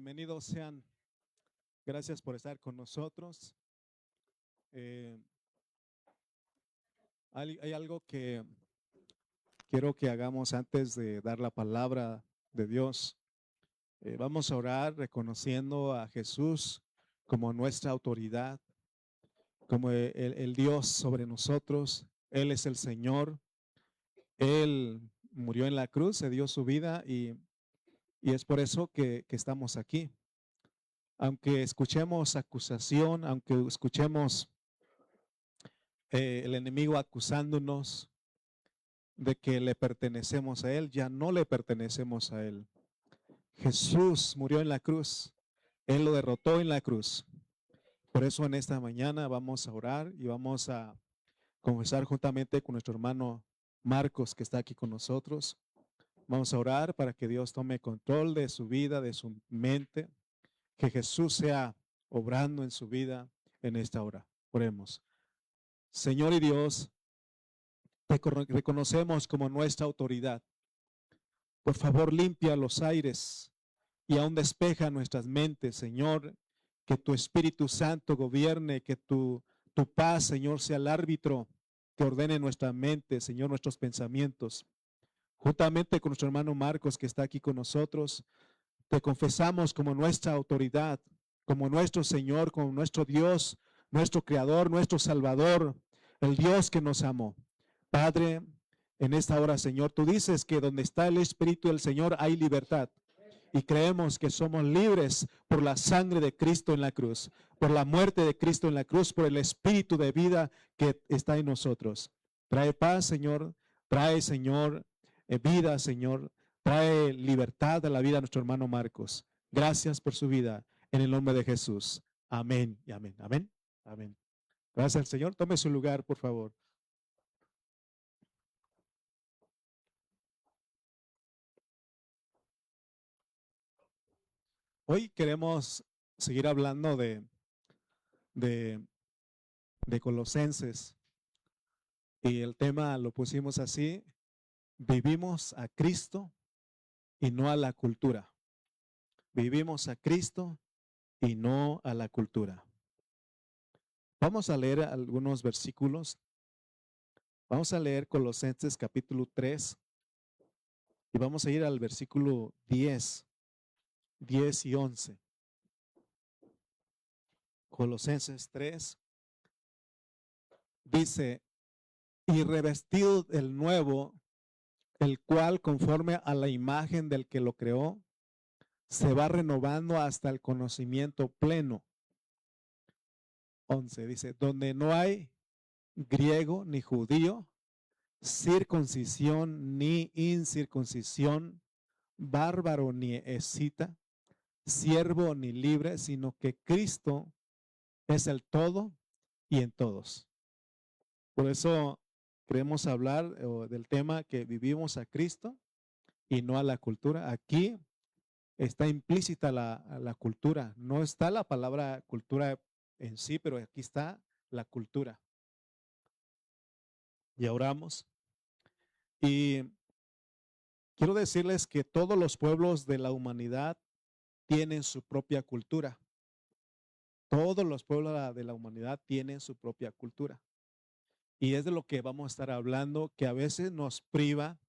Bienvenidos sean. Gracias por estar con nosotros. Eh, hay algo que quiero que hagamos antes de dar la palabra de Dios. Vamos a orar reconociendo a Jesús como nuestra autoridad, como el Dios sobre nosotros. Él es el Señor. Él murió en la cruz, se dio su vida y es por eso que estamos aquí. Aunque escuchemos acusación, aunque escuchemos el enemigo acusándonos de que le pertenecemos a Él, ya no le pertenecemos a Él. Jesús murió en la cruz, Él lo derrotó en la cruz. Por eso en esta mañana vamos a orar y vamos a confesar juntamente con nuestro hermano Marcos que está aquí con nosotros. Vamos a orar para que Dios tome control de su vida, de su mente, que Jesús sea obrando en su vida en esta hora. Oremos. Señor y Dios, te reconocemos como nuestra autoridad. Por favor, limpia los aires y aún despeja nuestras mentes, Señor. Que tu Espíritu Santo gobierne, que tu paz, Señor, sea el árbitro que ordene nuestra mente, Señor, nuestros pensamientos. Juntamente con nuestro hermano Marcos, que está aquí con nosotros, te confesamos como nuestra autoridad, como nuestro Señor, como nuestro Dios, nuestro Creador, nuestro Salvador, el Dios que nos amó. Padre, en esta hora, Señor, tú dices que donde está el Espíritu del Señor hay libertad. Y creemos que somos libres por la sangre de Cristo en la cruz, por la muerte de Cristo en la cruz, por el Espíritu de vida que está en nosotros. Trae paz, Señor. Trae, Señor, vida, Señor. Trae libertad a la vida de nuestro hermano Marcos. Gracias por su vida. En el nombre de Jesús. Amén y amén. Amén. Amén. Gracias al Señor. Tome su lugar, por favor. Hoy queremos seguir hablando de, de Colosenses. Y el tema lo pusimos así: vivimos a Cristo y no a la cultura. Vivimos a Cristo y no a la cultura. Vamos a leer algunos versículos. Vamos a leer Colosenses capítulo 3 y vamos a ir al versículo 10 y 11. Colosenses 3 dice: y revestido del nuevo, el cual conforme a la imagen del que lo creó, se va renovando hasta el conocimiento pleno. 11 dice: donde no hay griego ni judío, circuncisión ni incircuncisión, bárbaro ni escita, siervo ni libre, sino que Cristo es el todo y en todos. Por eso queremos hablar del tema que vivimos a Cristo y no a la cultura. Aquí está implícita la cultura. No está la palabra cultura en sí, pero aquí está la cultura. Y oramos. Y quiero decirles que todos los pueblos de la humanidad tienen su propia cultura. Todos los pueblos de la humanidad tienen su propia cultura. Y es de lo que vamos a estar hablando, que a veces nos priva,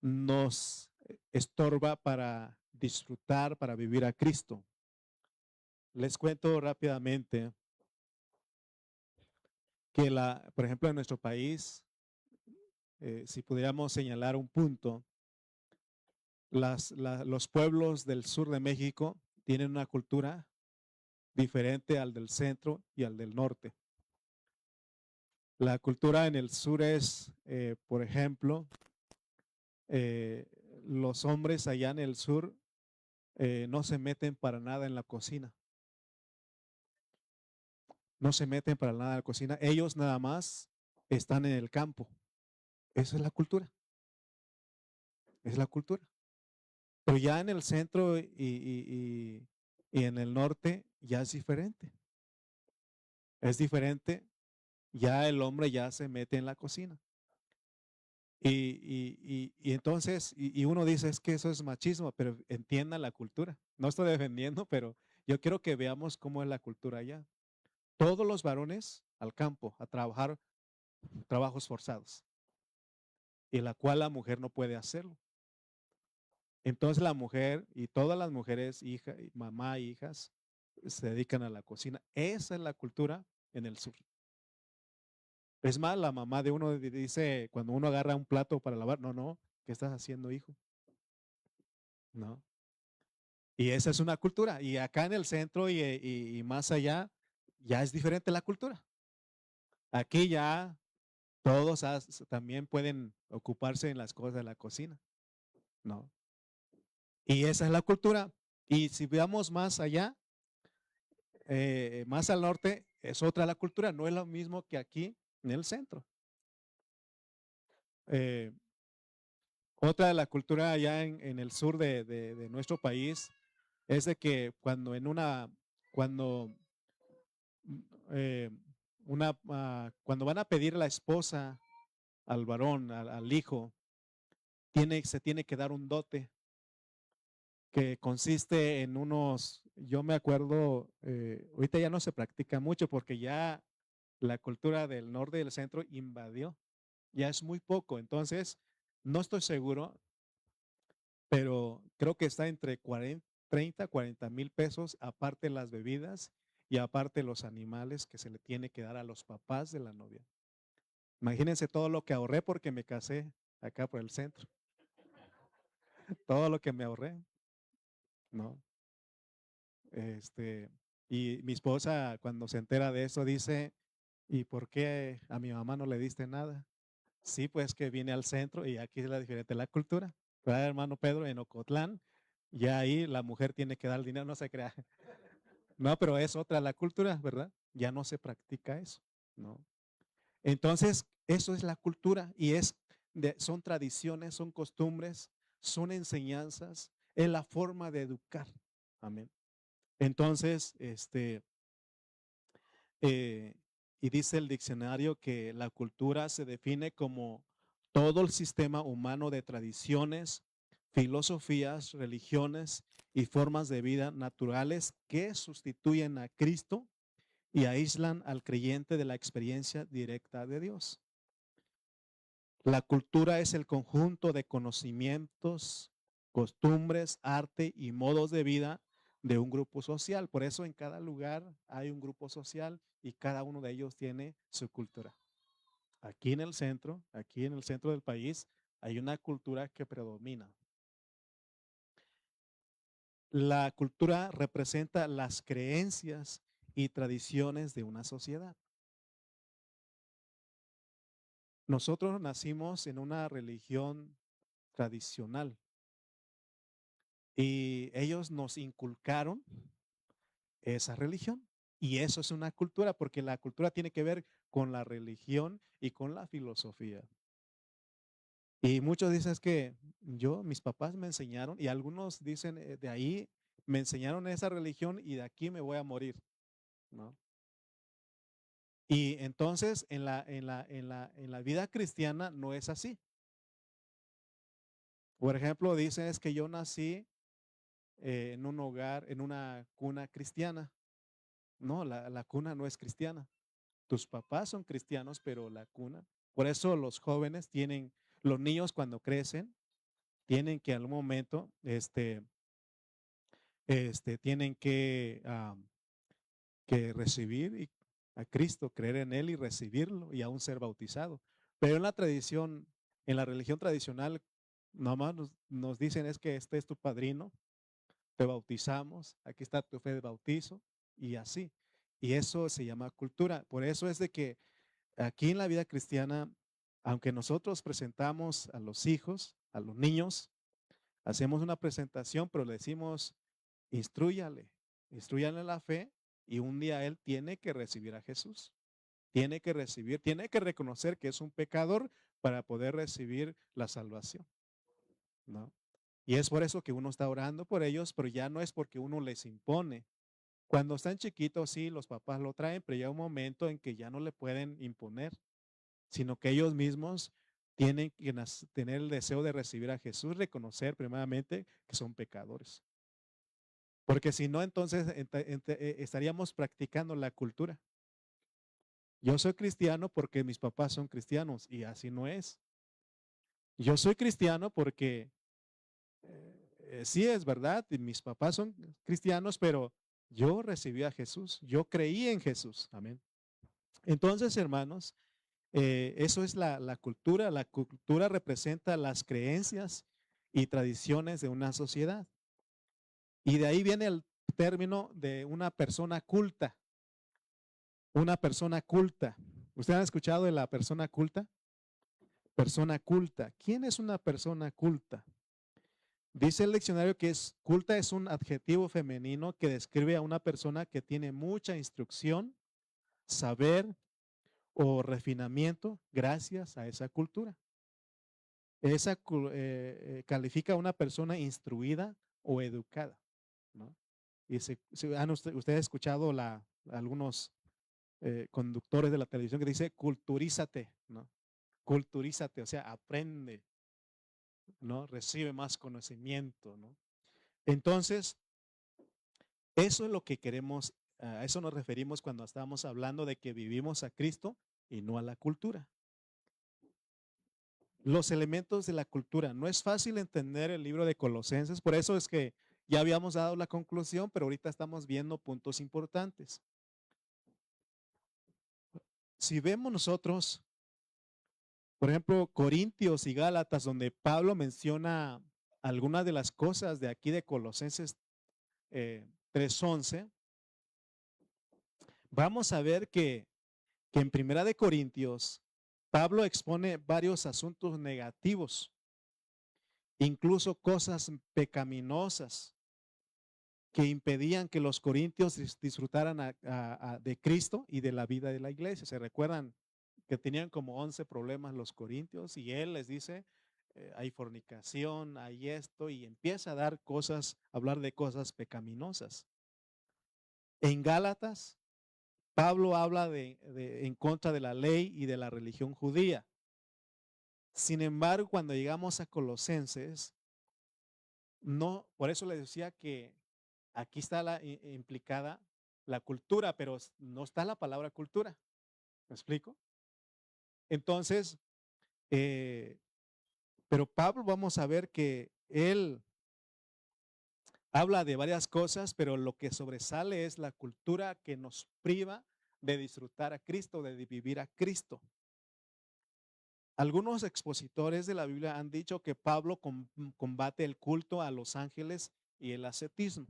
nos estorba para disfrutar, para vivir a Cristo. Les cuento rápidamente que por ejemplo, en nuestro país, si pudiéramos señalar un punto, los pueblos del sur de México tienen una cultura diferente al del centro y al del norte. La cultura en el sur es, por ejemplo, los hombres allá en el sur no se meten para nada en la cocina. No se meten para nada en la cocina. Ellos nada más están en el campo. Esa es la cultura. Es la cultura. Pero ya en el centro y en el norte ya es diferente. Es diferente. Ya el hombre ya se mete en la cocina. Y entonces, y uno dice, es que eso es machismo, pero entienda la cultura. No estoy defendiendo, pero yo quiero que veamos cómo es la cultura allá. Todos los varones al campo a trabajar trabajos forzados, y la cual la mujer no puede hacerlo. Entonces la mujer y todas las mujeres, hija, mamá e hijas, se dedican a la cocina. Esa es la cultura en el sur. Es más, la mamá de uno dice, cuando uno agarra un plato para lavar, no, no, ¿qué estás haciendo, hijo? No. Y esa es una cultura. Y acá en el centro y más allá, ya es diferente la cultura. Aquí ya todos también pueden ocuparse en las cosas de la cocina, ¿no? Y esa es la cultura. Y si veamos más allá, más al norte, es otra la cultura. No es lo mismo que aquí en el centro. Eh, Otra de la cultura allá en el sur de nuestro país es de que cuando eh, cuando van a pedir la esposa al varón, al hijo, se tiene que dar un dote que consiste en yo me acuerdo, ahorita ya no se practica mucho porque ya la cultura del norte y del centro invadió, ya es muy poco, entonces no estoy seguro, pero creo que está entre 30, 40,000 pesos, aparte las bebidas y aparte los animales que se le tiene que dar a los papás de la novia. Imagínense todo lo que ahorré porque me casé acá por el centro, todo lo que me ahorré, ¿no? Este, y mi esposa cuando se entera de eso dice, ¿y por qué a mi mamá no le diste nada? Sí, pues que vine al centro y aquí es la diferente la cultura. ¿Verdad, hermano Pedro? En Ocotlán, ya ahí la mujer tiene que dar el dinero, no se crea. No, pero es otra la cultura, ¿verdad? Ya no se practica eso, ¿no? Entonces, eso es la cultura y son tradiciones, son costumbres, son enseñanzas, es la forma de educar. Amén. Entonces, eh, y dice el diccionario que la cultura se define como todo el sistema humano de tradiciones, filosofías, religiones y formas de vida naturales que sustituyen a Cristo y aíslan al creyente de la experiencia directa de Dios. La cultura es el conjunto de conocimientos, costumbres, arte y modos de vida de un grupo social. Por eso en cada lugar hay un grupo social y cada uno de ellos tiene su cultura. Aquí en el centro del país, hay una cultura que predomina. La cultura representa las creencias y tradiciones de una sociedad. Nosotros nacimos en una religión tradicional y ellos nos inculcaron esa religión. Y eso es una cultura, porque la cultura tiene que ver con la religión y con la filosofía. Y muchos dicen es que mis papás me enseñaron, y algunos dicen de ahí me enseñaron esa religión y de aquí me voy a morir, ¿no? Y entonces en la vida cristiana no es así. Por ejemplo, dicen es que yo nací en un hogar, en una cuna cristiana. No, la cuna no es cristiana. Tus papás son cristianos, pero la cuna. Por eso los jóvenes los niños cuando crecen, tienen que en algún momento, tienen que recibir a Cristo, creer en Él y recibirlo y aún ser bautizado. Pero en la tradición, en la religión tradicional, nomás nos dicen es que este es tu padrino, te bautizamos, aquí está tu fe de bautizo y así. Y eso se llama cultura. Por eso es de que aquí en la vida cristiana, aunque nosotros presentamos a los hijos, a los niños, hacemos una presentación, pero le decimos, instrúyale, instrúyale la fe y un día él tiene que recibir a Jesús. Tiene que reconocer que es un pecador para poder recibir la salvación, ¿no? Y es por eso que uno está orando por ellos, pero ya no es porque uno les impone. Cuando están chiquitos, sí, los papás lo traen, pero llega un momento en que ya no le pueden imponer, sino que ellos mismos tienen que tener el deseo de recibir a Jesús, reconocer primeramente que son pecadores. Porque si no, entonces estaríamos practicando la cultura. Yo soy cristiano porque mis papás son cristianos y así no es. Yo soy cristiano porque sí es verdad, y mis papás son cristianos, pero yo recibí a Jesús, yo creí en Jesús. Amén. Entonces, hermanos, eso es la cultura. La cultura representa las creencias y tradiciones de una sociedad. Y de ahí viene el término de una persona culta. Una persona culta. ¿Usted ha escuchado de la persona culta? Persona culta. ¿Quién es una persona culta? Dice el diccionario que culta es un adjetivo femenino que describe a una persona que tiene mucha instrucción, saber o refinamiento gracias a esa cultura. Esa califica a una persona instruida o educada, ¿no? Y han ustedes escuchado algunos conductores de la televisión que dice culturízate, ¿no? Culturízate, o sea, aprende, ¿no? Recibe más conocimiento, ¿no? Entonces, eso es lo que queremos, a eso nos referimos cuando estamos hablando de que vivimos a Cristo y no a la cultura. Los elementos de la cultura. No es fácil entender el libro de Colosenses, por eso es que ya habíamos dado la conclusión, pero ahorita estamos viendo puntos importantes. Si vemos nosotros, por ejemplo, Corintios y Gálatas, donde Pablo menciona algunas de las cosas de aquí de Colosenses 3:11, vamos a ver que en Primera de Corintios, Pablo expone varios asuntos negativos, incluso cosas pecaminosas que impedían que los corintios disfrutaran de Cristo y de la vida de la iglesia. ¿Se recuerdan que tenían como 11 problemas los corintios? Y él les dice, hay fornicación, hay esto, y empieza a dar cosas, a hablar de cosas pecaminosas. En Gálatas, Pablo habla en contra de la ley y de la religión judía. Sin embargo, cuando llegamos a Colosenses, no, por eso les decía que aquí está implicada la cultura, pero no está la palabra cultura. ¿Me explico? Entonces, pero Pablo vamos a ver que él habla de varias cosas, pero lo que sobresale es la cultura que nos priva de disfrutar a Cristo, de vivir a Cristo. Algunos expositores de la Biblia han dicho que Pablo combate el culto a los ángeles y el ascetismo.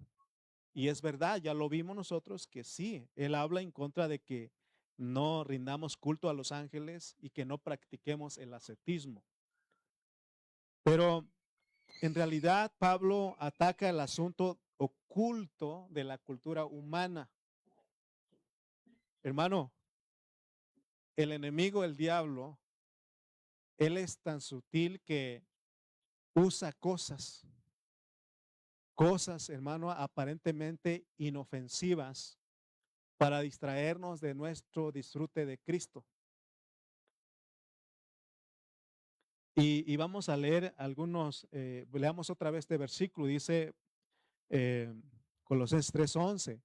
Y es verdad, ya lo vimos nosotros que sí, él habla en contra de que no rindamos culto a los ángeles y que no practiquemos el ascetismo. Pero en realidad Pablo ataca el asunto oculto de la cultura humana. Hermano, el enemigo, el diablo, él es tan sutil que usa cosas, hermano, aparentemente inofensivas para distraernos de nuestro disfrute de Cristo. Y vamos a leer algunos, leamos otra vez este versículo, dice Colosenses 3:11,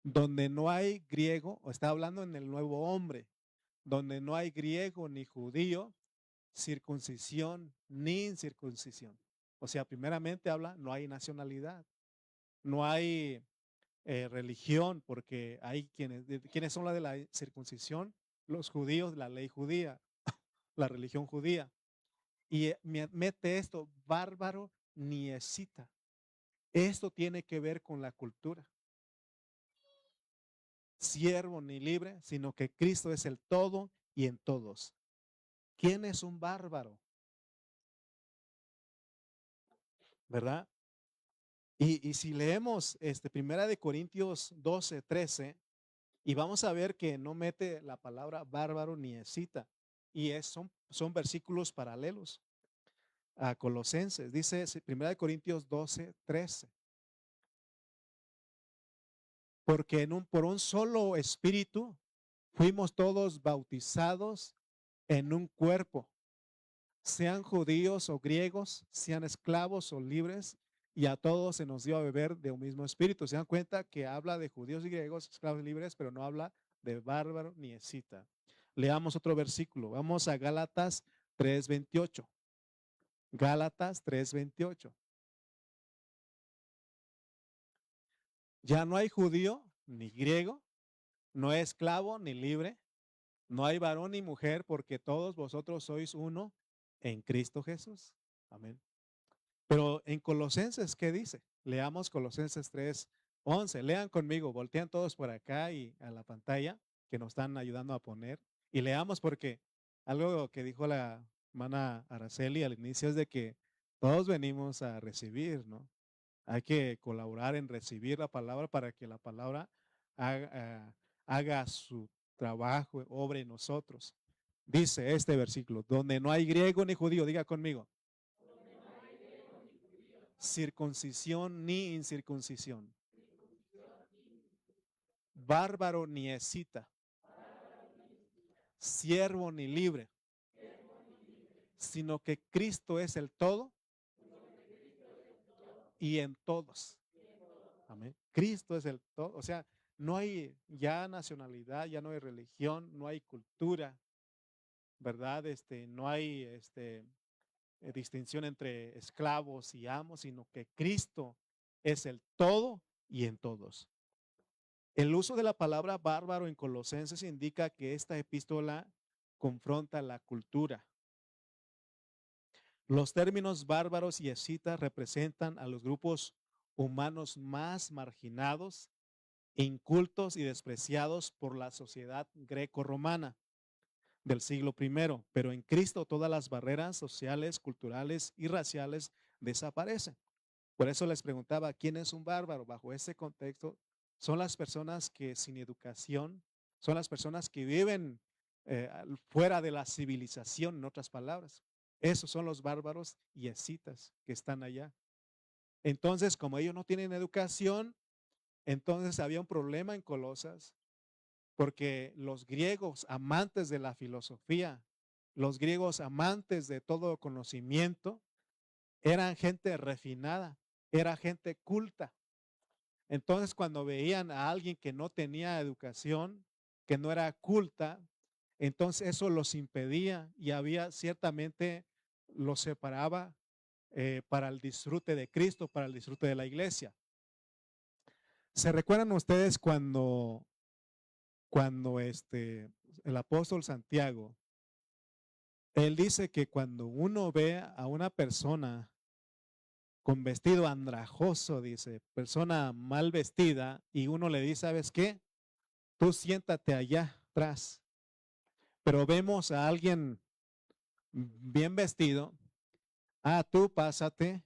donde no hay griego, o está hablando en el nuevo hombre, donde no hay griego ni judío, circuncisión ni incircuncisión. O sea, primeramente habla, no hay nacionalidad, no hay religión, porque hay quienes son la de la circuncisión, los judíos, la ley judía, la religión judía. Y mete esto, bárbaro ni escita. Esto tiene que ver con la cultura. Siervo ni libre, sino que Cristo es el todo y en todos. ¿Quién es un bárbaro? ¿Verdad? Y si leemos Primera de Corintios 12:13, y vamos a ver que no mete la palabra bárbaro ni escita. Y son versículos paralelos a Colosenses. Dice Primera de Corintios 12:13. Porque por un solo espíritu fuimos todos bautizados en un cuerpo, sean judíos o griegos, sean esclavos o libres, y a todos se nos dio a beber de un mismo espíritu. Se dan cuenta que habla de judíos y griegos, esclavos y libres, pero no habla de bárbaro ni escita. Leamos otro versículo. Vamos a Gálatas 3:28. Gálatas 3:28. Ya no hay judío ni griego, no hay esclavo ni libre, no hay varón ni mujer, porque todos vosotros sois uno en Cristo Jesús. Amén. Pero en Colosenses, ¿qué dice? Leamos Colosenses 3:11. Lean conmigo, voltean todos por acá y a la pantalla que nos están ayudando a poner. Y leamos porque algo que dijo la hermana Araceli al inicio es de que todos venimos a recibir, ¿no? Hay que colaborar en recibir la palabra para que la palabra haga su trabajo, obre en nosotros. Dice este versículo, donde no hay griego ni judío, diga conmigo, circuncisión ni incircuncisión, bárbaro ni escita, siervo ni libre, sino que Cristo es el todo y en todos. Amén. Cristo es el todo. O sea, no hay ya nacionalidad, ya no hay religión, no hay cultura, ¿verdad? No hay distinción entre esclavos y amos, sino que Cristo es el todo y en todos. El uso de la palabra bárbaro en Colosenses indica que esta epístola confronta la cultura. Los términos bárbaros y escitas representan a los grupos humanos más marginados, incultos y despreciados por la sociedad greco-romana del siglo I, pero en Cristo todas las barreras sociales, culturales y raciales desaparecen. Por eso les preguntaba, ¿quién es un bárbaro? Bajo ese contexto, son las personas que sin educación, son las personas que viven fuera de la civilización, en otras palabras. Esos son los bárbaros y escitas que están allá. Entonces, como ellos no tienen educación, entonces había un problema en Colosas, porque los griegos amantes de la filosofía, los griegos amantes de todo conocimiento, eran gente refinada, era gente culta. Entonces, cuando veían a alguien que no tenía educación, que no era culta, entonces eso los impedía y había ciertamente los separaba para el disfrute de Cristo, para el disfrute de la iglesia. ¿Se recuerdan ustedes cuando el apóstol Santiago, él dice que cuando uno ve a una persona con vestido andrajoso, dice, persona mal vestida, y uno le dice, ¿sabes qué? Tú siéntate allá atrás. Pero vemos a alguien bien vestido, tú pásate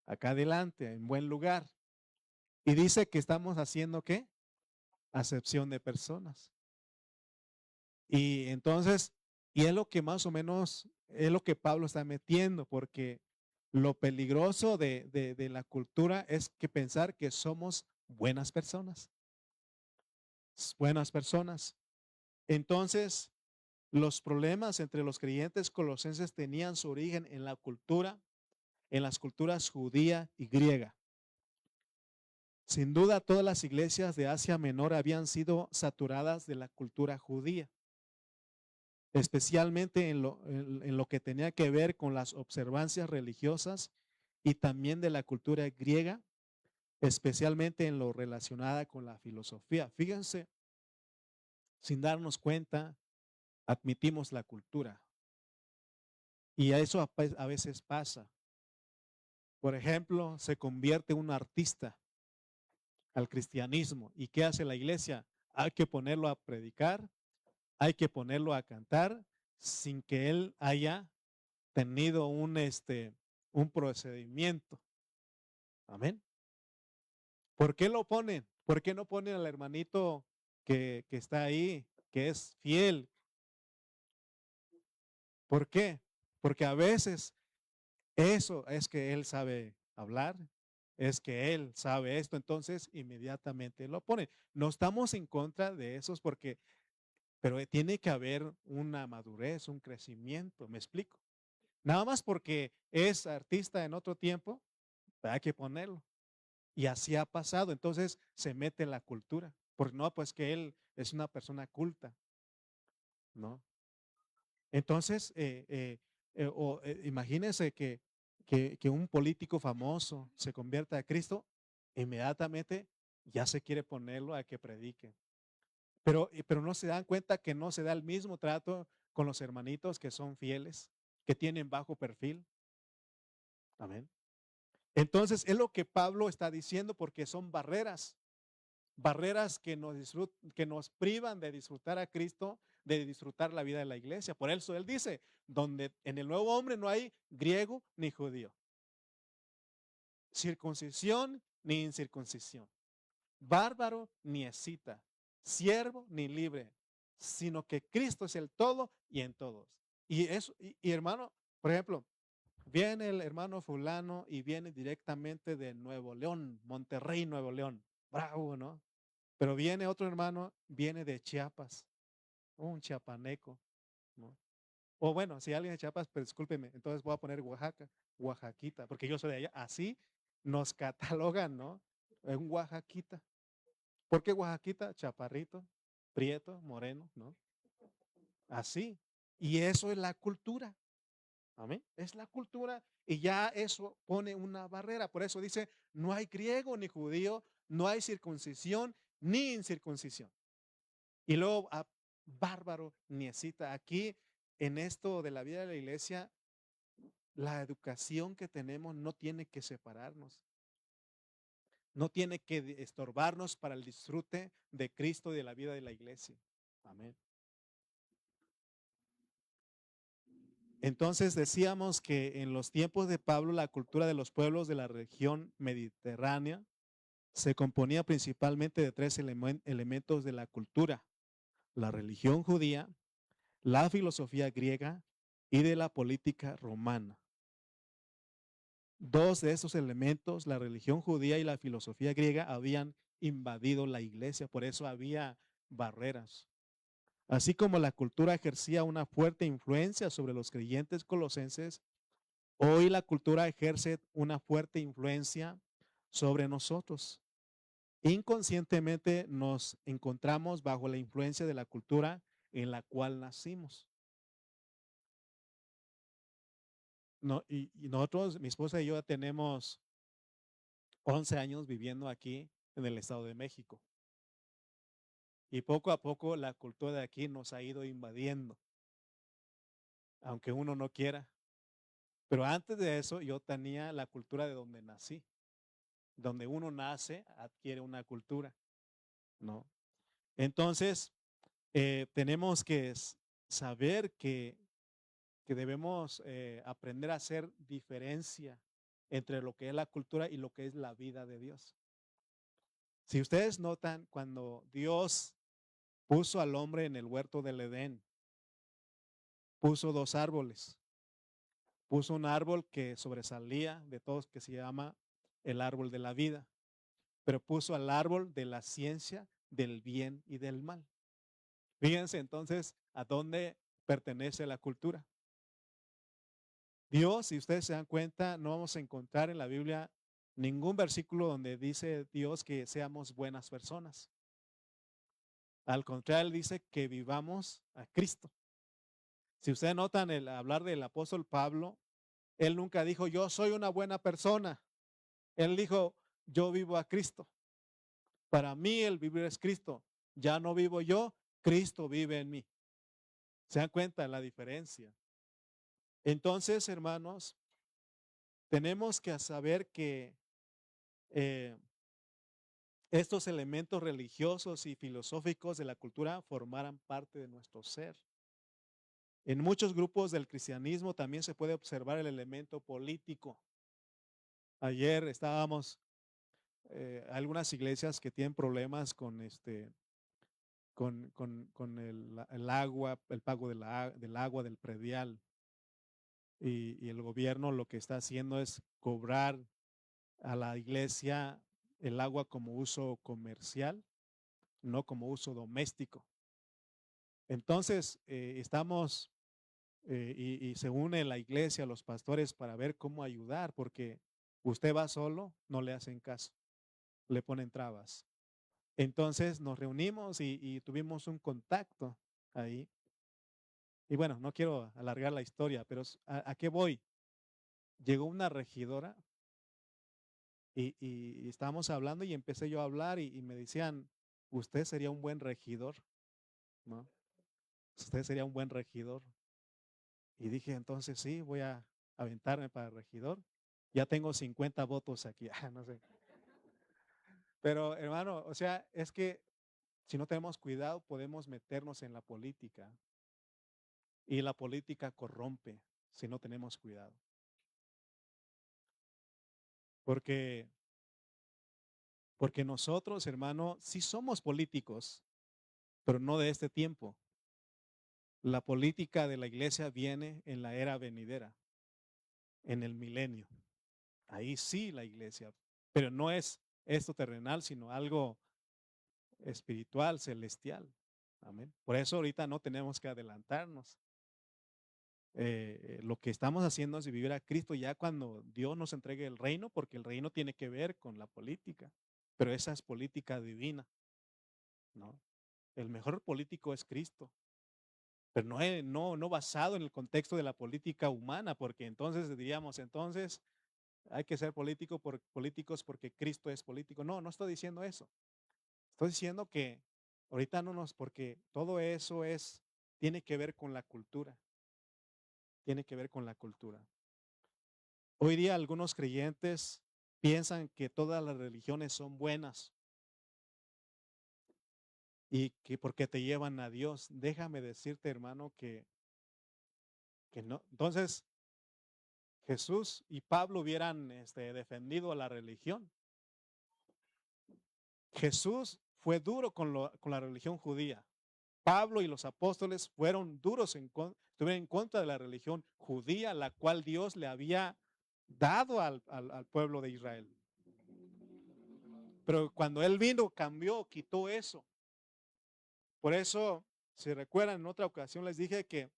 acá adelante, en buen lugar. Y dice que estamos haciendo ¿qué? Acepción de personas. Y entonces, y es lo que más o menos, es lo que Pablo está metiendo, porque lo peligroso de la cultura es que pensar que somos buenas personas. Buenas personas. Entonces, los problemas entre los creyentes colosenses tenían su origen en la cultura, en las culturas judía y griega. Sin duda, todas las iglesias de Asia Menor habían sido saturadas de la cultura judía, especialmente en lo que tenía que ver con las observancias religiosas y también de la cultura griega, especialmente en lo relacionada con la filosofía. Fíjense, sin darnos cuenta, admitimos la cultura. Y a eso a veces pasa. Por ejemplo, se convierte un artista al cristianismo. ¿Y qué hace la iglesia? Hay que ponerlo a predicar, hay que ponerlo a cantar sin que él haya tenido un procedimiento. Amén. ¿Por qué lo ponen? ¿Por qué no ponen al hermanito que está ahí, que es fiel? ¿Por qué? Porque a veces eso es que él sabe hablar, es que él sabe esto, entonces inmediatamente lo pone. No estamos en contra de esos pero tiene que haber una madurez, un crecimiento, ¿me explico? Nada más porque es artista en otro tiempo, hay que ponerlo. Y así ha pasado. Entonces se mete en la cultura. Porque no, pues que él es una persona culta, ¿no? Entonces, imagínense que un político famoso se convierta a Cristo, inmediatamente ya se quiere ponerlo a que predique. Pero no se dan cuenta que no se da el mismo trato con los hermanitos que son fieles, que tienen bajo perfil. Amén. Entonces, es lo que Pablo está diciendo porque son barreras, barreras que nos privan de disfrutar a Cristo, de disfrutar la vida de la iglesia. Por eso él dice, donde en el nuevo hombre no hay griego ni judío, circuncisión ni incircuncisión, bárbaro ni escita, siervo ni libre, sino que Cristo es el todo y en todos. Y hermano, por ejemplo, viene el hermano fulano y viene directamente de Nuevo León, Monterrey, Nuevo León. Bravo, ¿no? Pero viene otro hermano, viene de Chiapas, un chiapaneco, ¿no? O bueno, si alguien de Chiapas, pues discúlpeme, entonces voy a poner Oaxaca, Oaxaquita, porque yo soy de allá. Así nos catalogan, ¿no? Un Oaxaquita. ¿Por qué Oaxaquita? Chaparrito, prieto, moreno, ¿no? Así. Y eso es la cultura. Amén. Es la cultura y ya eso pone una barrera. Por eso dice, no hay griego ni judío, no hay circuncisión ni incircuncisión. Y luego, bárbaro ni escita. Aquí, en esto de la vida de la iglesia, la educación que tenemos no tiene que separarnos, no tiene que estorbarnos para el disfrute de Cristo y de la vida de la iglesia. Amén. Entonces decíamos que en los tiempos de Pablo la cultura de los pueblos de la región mediterránea se componía principalmente de tres elementos de la cultura: la religión judía, la filosofía griega y de la política romana. Dos de esos elementos, la religión judía y la filosofía griega, habían invadido la iglesia, por eso había barreras. Así como la cultura ejercía una fuerte influencia sobre los creyentes colosenses, hoy la cultura ejerce una fuerte influencia sobre nosotros. Inconscientemente nos encontramos bajo la influencia de la cultura en la cual nacimos. No, y nosotros, mi esposa y yo, tenemos 11 años viviendo aquí en el Estado de México. Y poco a poco la cultura de aquí nos ha ido invadiendo, aunque uno no quiera. Pero antes de eso yo tenía la cultura de donde nací. Donde uno nace, adquiere una cultura, ¿no? Entonces, tenemos que saber que debemos aprender a hacer diferencia entre lo que es la cultura y lo que es la vida de Dios. Si ustedes notan, cuando Dios puso al hombre en el huerto del Edén, puso dos árboles. Puso un árbol que sobresalía de todos, que se llama el árbol de la vida, pero puso al árbol de la ciencia del bien y del mal. Fíjense entonces a dónde pertenece la cultura. Dios, si ustedes se dan cuenta, no vamos a encontrar en la Biblia ningún versículo donde dice Dios que seamos buenas personas. Al contrario, Él dice que vivamos a Cristo. Si ustedes notan el hablar del apóstol Pablo, él nunca dijo, yo soy una buena persona. Él dijo, yo vivo a Cristo. Para mí el vivir es Cristo. Ya no vivo yo, Cristo vive en mí. ¿Se dan cuenta de la diferencia? Entonces, hermanos, tenemos que saber que eh, estos elementos religiosos y filosóficos de la cultura formaran parte de nuestro ser. En muchos grupos del cristianismo también se puede observar el elemento político. Ayer estábamos algunas iglesias que tienen problemas con con el agua, el pago del agua, del predial. Y el gobierno lo que está haciendo es cobrar a la iglesia el agua como uso comercial, no como uso doméstico. Entonces, estamos y se une la iglesia, los pastores para ver cómo ayudar, porque usted va solo, no le hacen caso, le ponen trabas. Entonces nos reunimos y tuvimos un contacto ahí. Y bueno, no quiero alargar la historia, pero ¿a qué voy? Llegó una regidora y estábamos hablando y empecé yo a hablar y me decían, usted sería un buen regidor, ¿no? Usted sería un buen regidor. Y dije, entonces sí, voy a aventarme para regidor. Ya tengo 50 votos aquí, no sé. Pero hermano, o sea, es que si no tenemos cuidado podemos meternos en la política y la política corrompe si no tenemos cuidado. Porque, porque nosotros, hermano, sí somos políticos, pero no de este tiempo. La política de la iglesia viene en la era venidera, en el milenio. Ahí sí la iglesia, pero no es esto terrenal, sino algo espiritual, celestial. Amén. Por eso ahorita no tenemos que adelantarnos. Lo que estamos haciendo es vivir a Cristo ya cuando Dios nos entregue el reino, porque el reino tiene que ver con la política, pero esa es política divina, ¿no? El mejor político es Cristo, pero no basado en el contexto de la política humana, porque entonces diríamos, entonces hay que ser políticos porque Cristo es político. No, no estoy diciendo eso. Estoy diciendo que ahorita no nos, porque todo eso tiene que ver con la cultura, tiene que ver con la cultura. Hoy día algunos creyentes piensan que todas las religiones son buenas y que porque te llevan a Dios. Déjame decirte, hermano, que no. Entonces, Jesús y Pablo hubieran defendido a la religión. Jesús fue duro con la religión judía. Pablo y los apóstoles fueron duros, estuvieron en contra de la religión judía, la cual Dios le había dado al pueblo de Israel. Pero cuando Él vino, cambió, quitó eso. Por eso, si recuerdan, en otra ocasión les dije que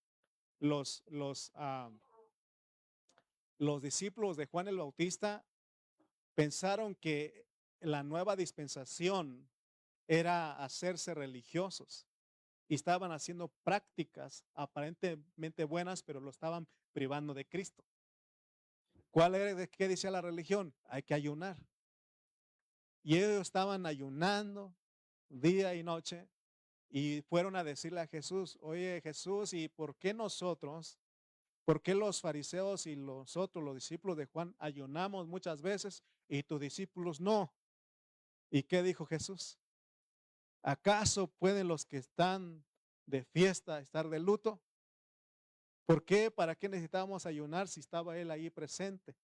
los, los, ah, los discípulos de Juan el Bautista pensaron que la nueva dispensación era hacerse religiosos y estaban haciendo prácticas aparentemente buenas, pero lo estaban privando de Cristo. ¿Qué decía la religión? Hay que ayunar. Y ellos estaban ayunando día y noche y fueron a decirle a Jesús, oye Jesús, ¿y por qué los fariseos y nosotros, los discípulos de Juan, ayunamos muchas veces y tus discípulos no? ¿Y qué dijo Jesús? ¿Acaso pueden los que están de fiesta estar de luto? ¿Por qué? ¿Para qué necesitábamos ayunar si estaba Él ahí presente?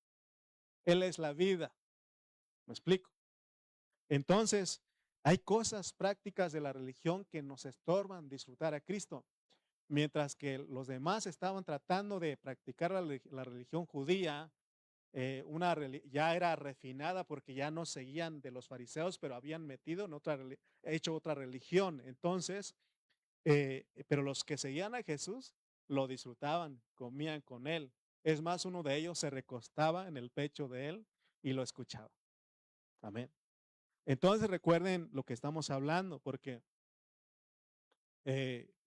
Él es la vida. ¿Me explico? Entonces, hay cosas prácticas de la religión que nos estorban disfrutar a Cristo, mientras que los demás estaban tratando de practicar la religión judía, ya era refinada porque ya no seguían de los fariseos, pero habían hecho otra religión. Entonces, pero los que seguían a Jesús lo disfrutaban, comían con él. Es más, uno de ellos se recostaba en el pecho de él y lo escuchaba. Amén. Entonces recuerden lo que estamos hablando, porque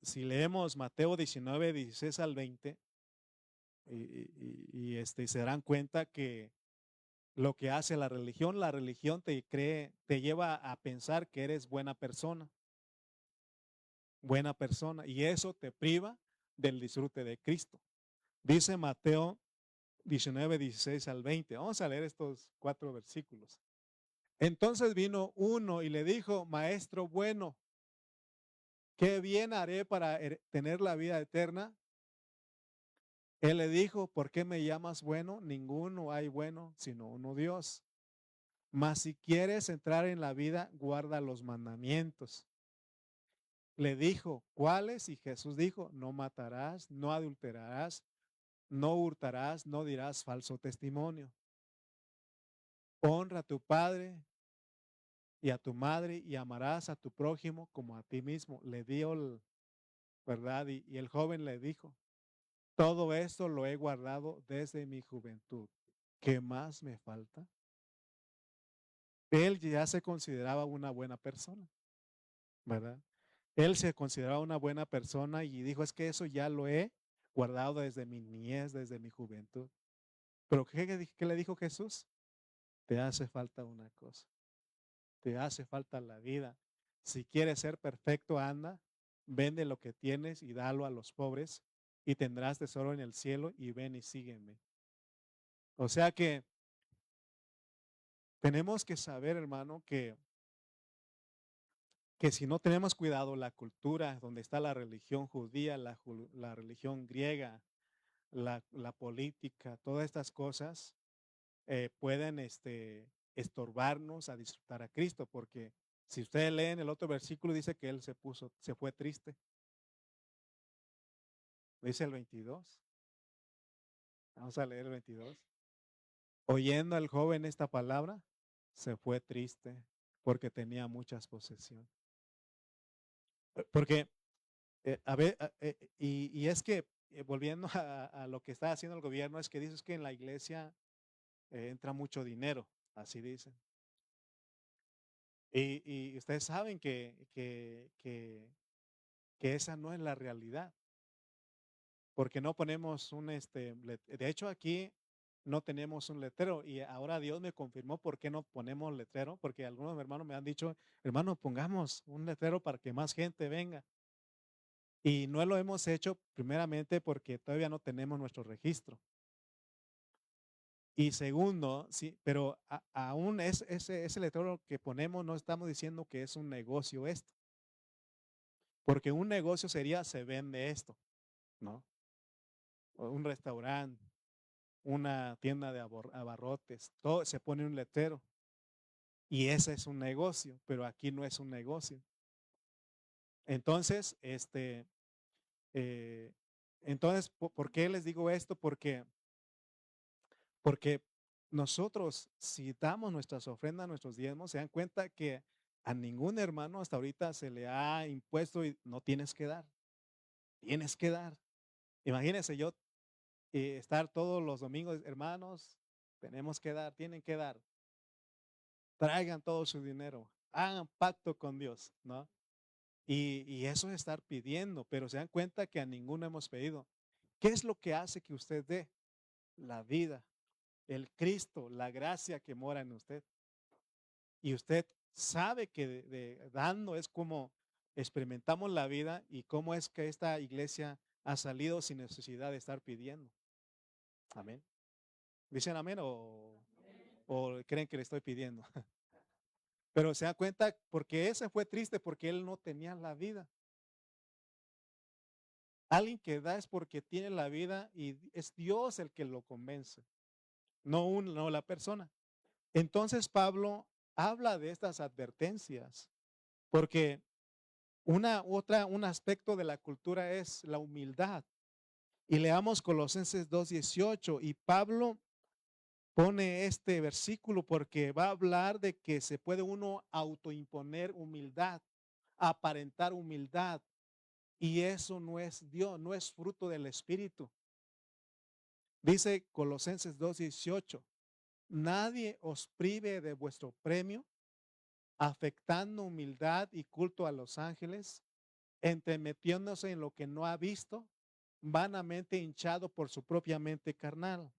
si leemos Mateo 19, 16 al 20, y se darán cuenta que lo que hace la religión te lleva a pensar que eres buena persona, y eso te priva del disfrute de Cristo. Dice Mateo 19, 16 al 20. Vamos a leer estos 4 versículos. Entonces vino uno y le dijo, maestro bueno, ¿qué bien haré para tener la vida eterna? Él le dijo, ¿por qué me llamas bueno? Ninguno hay bueno, sino uno Dios. Mas si quieres entrar en la vida, guarda los mandamientos. Le dijo, ¿cuáles? Y Jesús dijo, no matarás, no adulterarás, no hurtarás, no dirás falso testimonio. Honra a tu padre y a tu madre y amarás a tu prójimo como a ti mismo. Le dio, ¿verdad? Y el joven le dijo, Todo esto lo he guardado desde mi juventud. ¿Qué más me falta? Él ya se consideraba una buena persona, ¿verdad? Él se consideraba una buena persona y dijo, es que eso ya lo he guardado desde mi niñez, desde mi juventud. Pero ¿qué le dijo Jesús? Te hace falta una cosa, te hace falta la vida. Si quieres ser perfecto, anda, vende lo que tienes y dalo a los pobres y tendrás tesoro en el cielo y ven y sígueme. O sea que tenemos que saber, hermano, que si no tenemos cuidado, la cultura donde está la religión judía, la religión griega, la política, todas estas cosas pueden estorbarnos a disfrutar a Cristo, porque si ustedes leen el otro versículo, dice que él se fue triste. Dice el 22. Vamos a leer el 22. Oyendo al joven esta palabra, se fue triste porque tenía muchas posesiones. Porque, a ver, y es que, volviendo a lo que está haciendo el gobierno, es que dices que en la iglesia entra mucho dinero, así dicen. Y ustedes saben que esa no es la realidad, porque no ponemos de hecho aquí no tenemos un letrero y ahora Dios me confirmó por qué no ponemos letrero, porque algunos hermanos me han dicho, hermano, pongamos un letrero para que más gente venga. Y no lo hemos hecho primeramente porque todavía no tenemos nuestro registro. Y segundo, sí, pero aún ese letrero que ponemos no estamos diciendo que es un negocio esto, porque un negocio sería se vende esto, ¿no? O un restaurante, una tienda de abarrotes, todo se pone un letrero y ese es un negocio, pero aquí no es un negocio. Entonces, eh, entonces, ¿por qué les digo esto? Porque nosotros, si damos nuestras ofrendas, nuestros diezmos, se dan cuenta que a ningún hermano hasta ahorita se le ha impuesto y no tienes que dar, tienes que dar. Imagínense yo estar todos los domingos, hermanos, tenemos que dar, tienen que dar, traigan todo su dinero, hagan pacto con Dios, ¿no? Y eso es estar pidiendo, pero se dan cuenta que a ninguno hemos pedido. ¿Qué es lo que hace que usted dé? La vida, el Cristo, la gracia que mora en usted. Y usted sabe que dando es como experimentamos la vida y cómo es que esta iglesia ha salido sin necesidad de estar pidiendo. Amén. ¿Dicen amén o creen que le estoy pidiendo? Pero se da cuenta porque ese fue triste porque él no tenía la vida. Alguien que da es porque tiene la vida y es Dios el que lo convence, no la persona. Entonces Pablo habla de estas advertencias porque un aspecto de la cultura es la humildad. Y leamos Colosenses 2:18 y Pablo pone este versículo porque va a hablar de que se puede uno autoimponer humildad, aparentar humildad. Y eso no es Dios, no es fruto del Espíritu. Dice Colosenses 2:18, nadie os prive de vuestro premio, afectando humildad y culto a los ángeles, entremetiéndose en lo que no ha visto, vanamente hinchado por su propia mente carnal.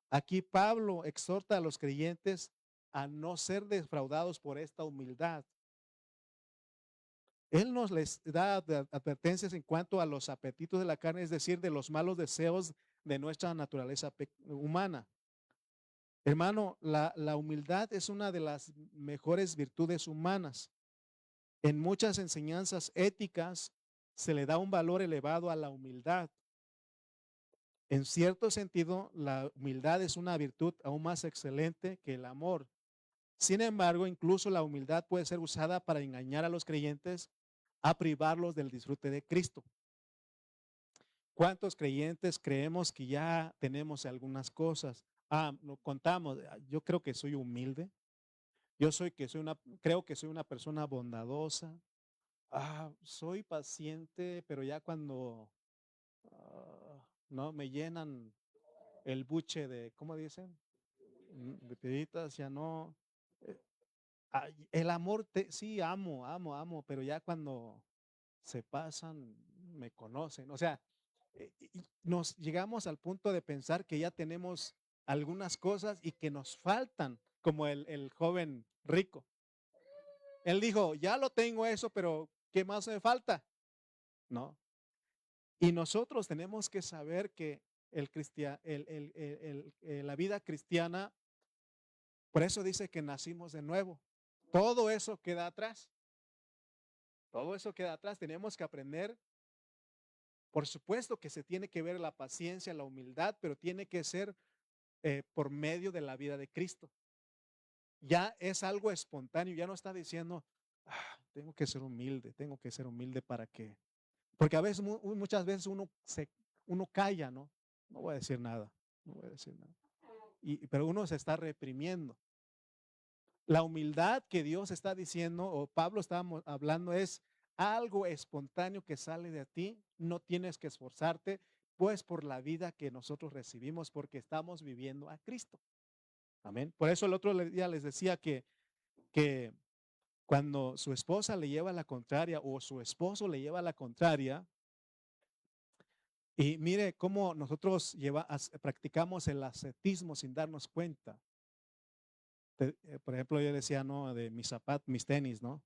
Aquí Pablo exhorta a los creyentes a no ser defraudados por esta humildad. Él nos les da advertencias en cuanto a los apetitos de la carne, es decir, de los malos deseos de nuestra naturaleza humana. Hermano, la humildad es una de las mejores virtudes humanas. En muchas enseñanzas éticas se le da un valor elevado a la humildad. En cierto sentido, la humildad es una virtud aún más excelente que el amor. Sin embargo, incluso la humildad puede ser usada para engañar a los creyentes a privarlos del disfrute de Cristo. ¿Cuántos creyentes creemos que ya tenemos algunas cosas? No contamos, yo creo que soy humilde. Creo que soy una persona bondadosa. Soy paciente, pero ya cuando ¿no? Me llenan el buche de, ¿cómo dicen? De piedritas, ya no. eh, el amor, sí, amo, pero ya cuando se pasan, me conocen. O sea, y nos llegamos al punto de pensar que ya tenemos algunas cosas y que nos faltan, como el joven rico. Él dijo, ya lo tengo eso, pero ¿qué más me falta? ¿No? Y nosotros tenemos que saber que la vida cristiana, por eso dice que nacimos de nuevo. Todo eso queda atrás. Todo eso queda atrás. Tenemos que aprender. Por supuesto que se tiene que ver la paciencia, la humildad, pero tiene que ser por medio de la vida de Cristo. Ya es algo espontáneo, ya no está diciendo, tengo que ser humilde para que, porque a veces, muchas veces uno calla, ¿no? No voy a decir nada, no voy a decir nada. Pero uno se está reprimiendo. La humildad que Dios está diciendo, o Pablo estábamos hablando, es algo espontáneo que sale de ti, no tienes que esforzarte, pues por la vida que nosotros recibimos, porque estamos viviendo a Cristo. Amén. Por eso el otro día les decía que cuando su esposa le lleva la contraria o su esposo le lleva la contraria, y mire cómo nosotros practicamos el ascetismo sin darnos cuenta. Por ejemplo, yo decía, no, de mis zapatos, mis tenis, ¿no?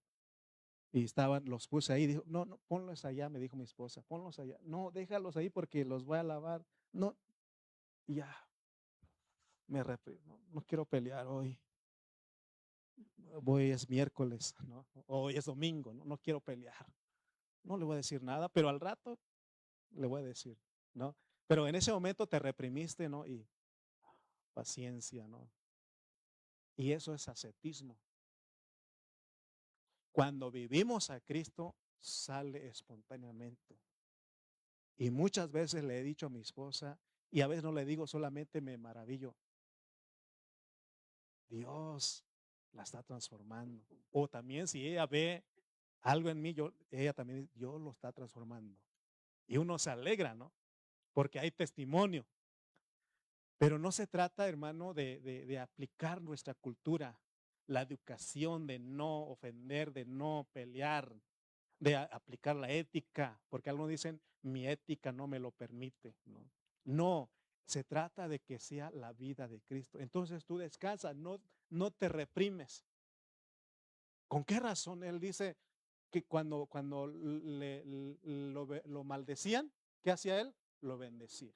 Y los puse ahí, dijo, no, no, ponlos allá, me dijo mi esposa, ponlos allá. No, déjalos ahí porque los voy a lavar. No, y ya, no quiero pelear hoy. Hoy es miércoles, ¿no? Hoy es domingo, ¿no? No quiero pelear. No le voy a decir nada, pero al rato le voy a decir, ¿no? Pero en ese momento te reprimiste, ¿no? Y paciencia, ¿no? Y eso es ascetismo. Cuando vivimos a Cristo, sale espontáneamente. Y muchas veces le he dicho a mi esposa, y a veces no le digo, solamente me maravillo. Dios la está transformando. O también si ella ve algo en mí, ella también, Dios lo está transformando. Y uno se alegra, ¿no? Porque hay testimonio. Pero no se trata, hermano, de aplicar nuestra cultura, la educación, de no ofender, de no pelear, de aplicar la ética, porque algunos dicen, mi ética no me lo permite. No, no, se trata de que sea la vida de Cristo. Entonces tú descansas, no te reprimes. ¿Con qué razón? Él dice que cuando lo maldecían, ¿qué hacía él? Lo bendecía.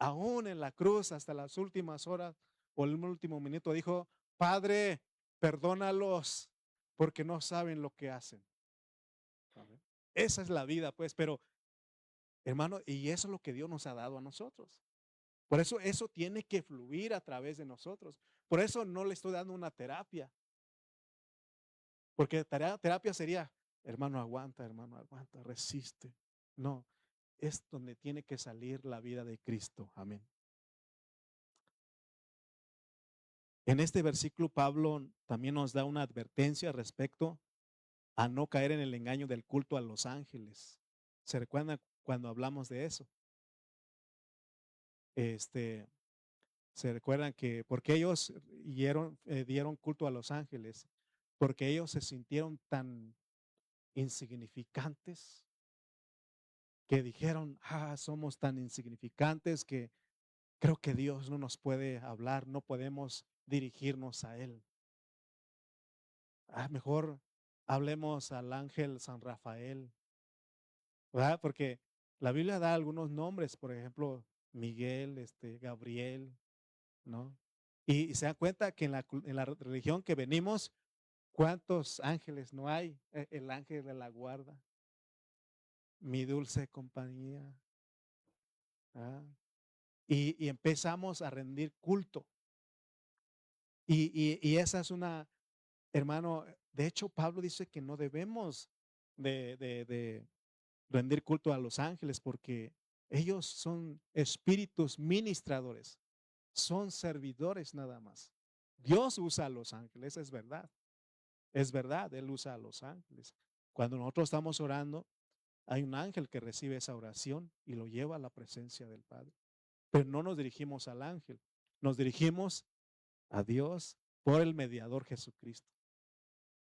Aún en la cruz, hasta las últimas horas o el último minuto, dijo, Padre, perdónalos porque no saben lo que hacen. Esa es la vida, pues, pero hermano, y eso es lo que Dios nos ha dado a nosotros. Por eso tiene que fluir a través de nosotros. Por eso no le estoy dando una terapia. Porque terapia sería, hermano, aguanta, resiste. No, es donde tiene que salir la vida de Cristo. Amén. En este versículo, Pablo también nos da una advertencia respecto a no caer en el engaño del culto a los ángeles. ¿Se recuerdan cuando hablamos de eso? Se recuerdan que porque ellos dieron culto a los ángeles, porque ellos se sintieron tan insignificantes que dijeron, somos tan insignificantes que creo que Dios no nos puede hablar, no podemos dirigirnos a Él. Mejor hablemos al ángel San Rafael, ¿verdad? Porque la Biblia da algunos nombres, por ejemplo, Miguel, Gabriel, ¿no? Y se dan cuenta que en la religión que venimos, ¿cuántos ángeles no hay? El ángel de la guarda, mi dulce compañía. ¿Ah? Y empezamos a rendir culto. Y esa es hermano, de hecho Pablo dice que no debemos de rendir culto a los ángeles porque ellos son espíritus ministradores, son servidores nada más. Dios usa a los ángeles, es verdad, Él usa a los ángeles. Cuando nosotros estamos orando, hay un ángel que recibe esa oración y lo lleva a la presencia del Padre. Pero no nos dirigimos al ángel, nos dirigimos a Dios por el mediador Jesucristo.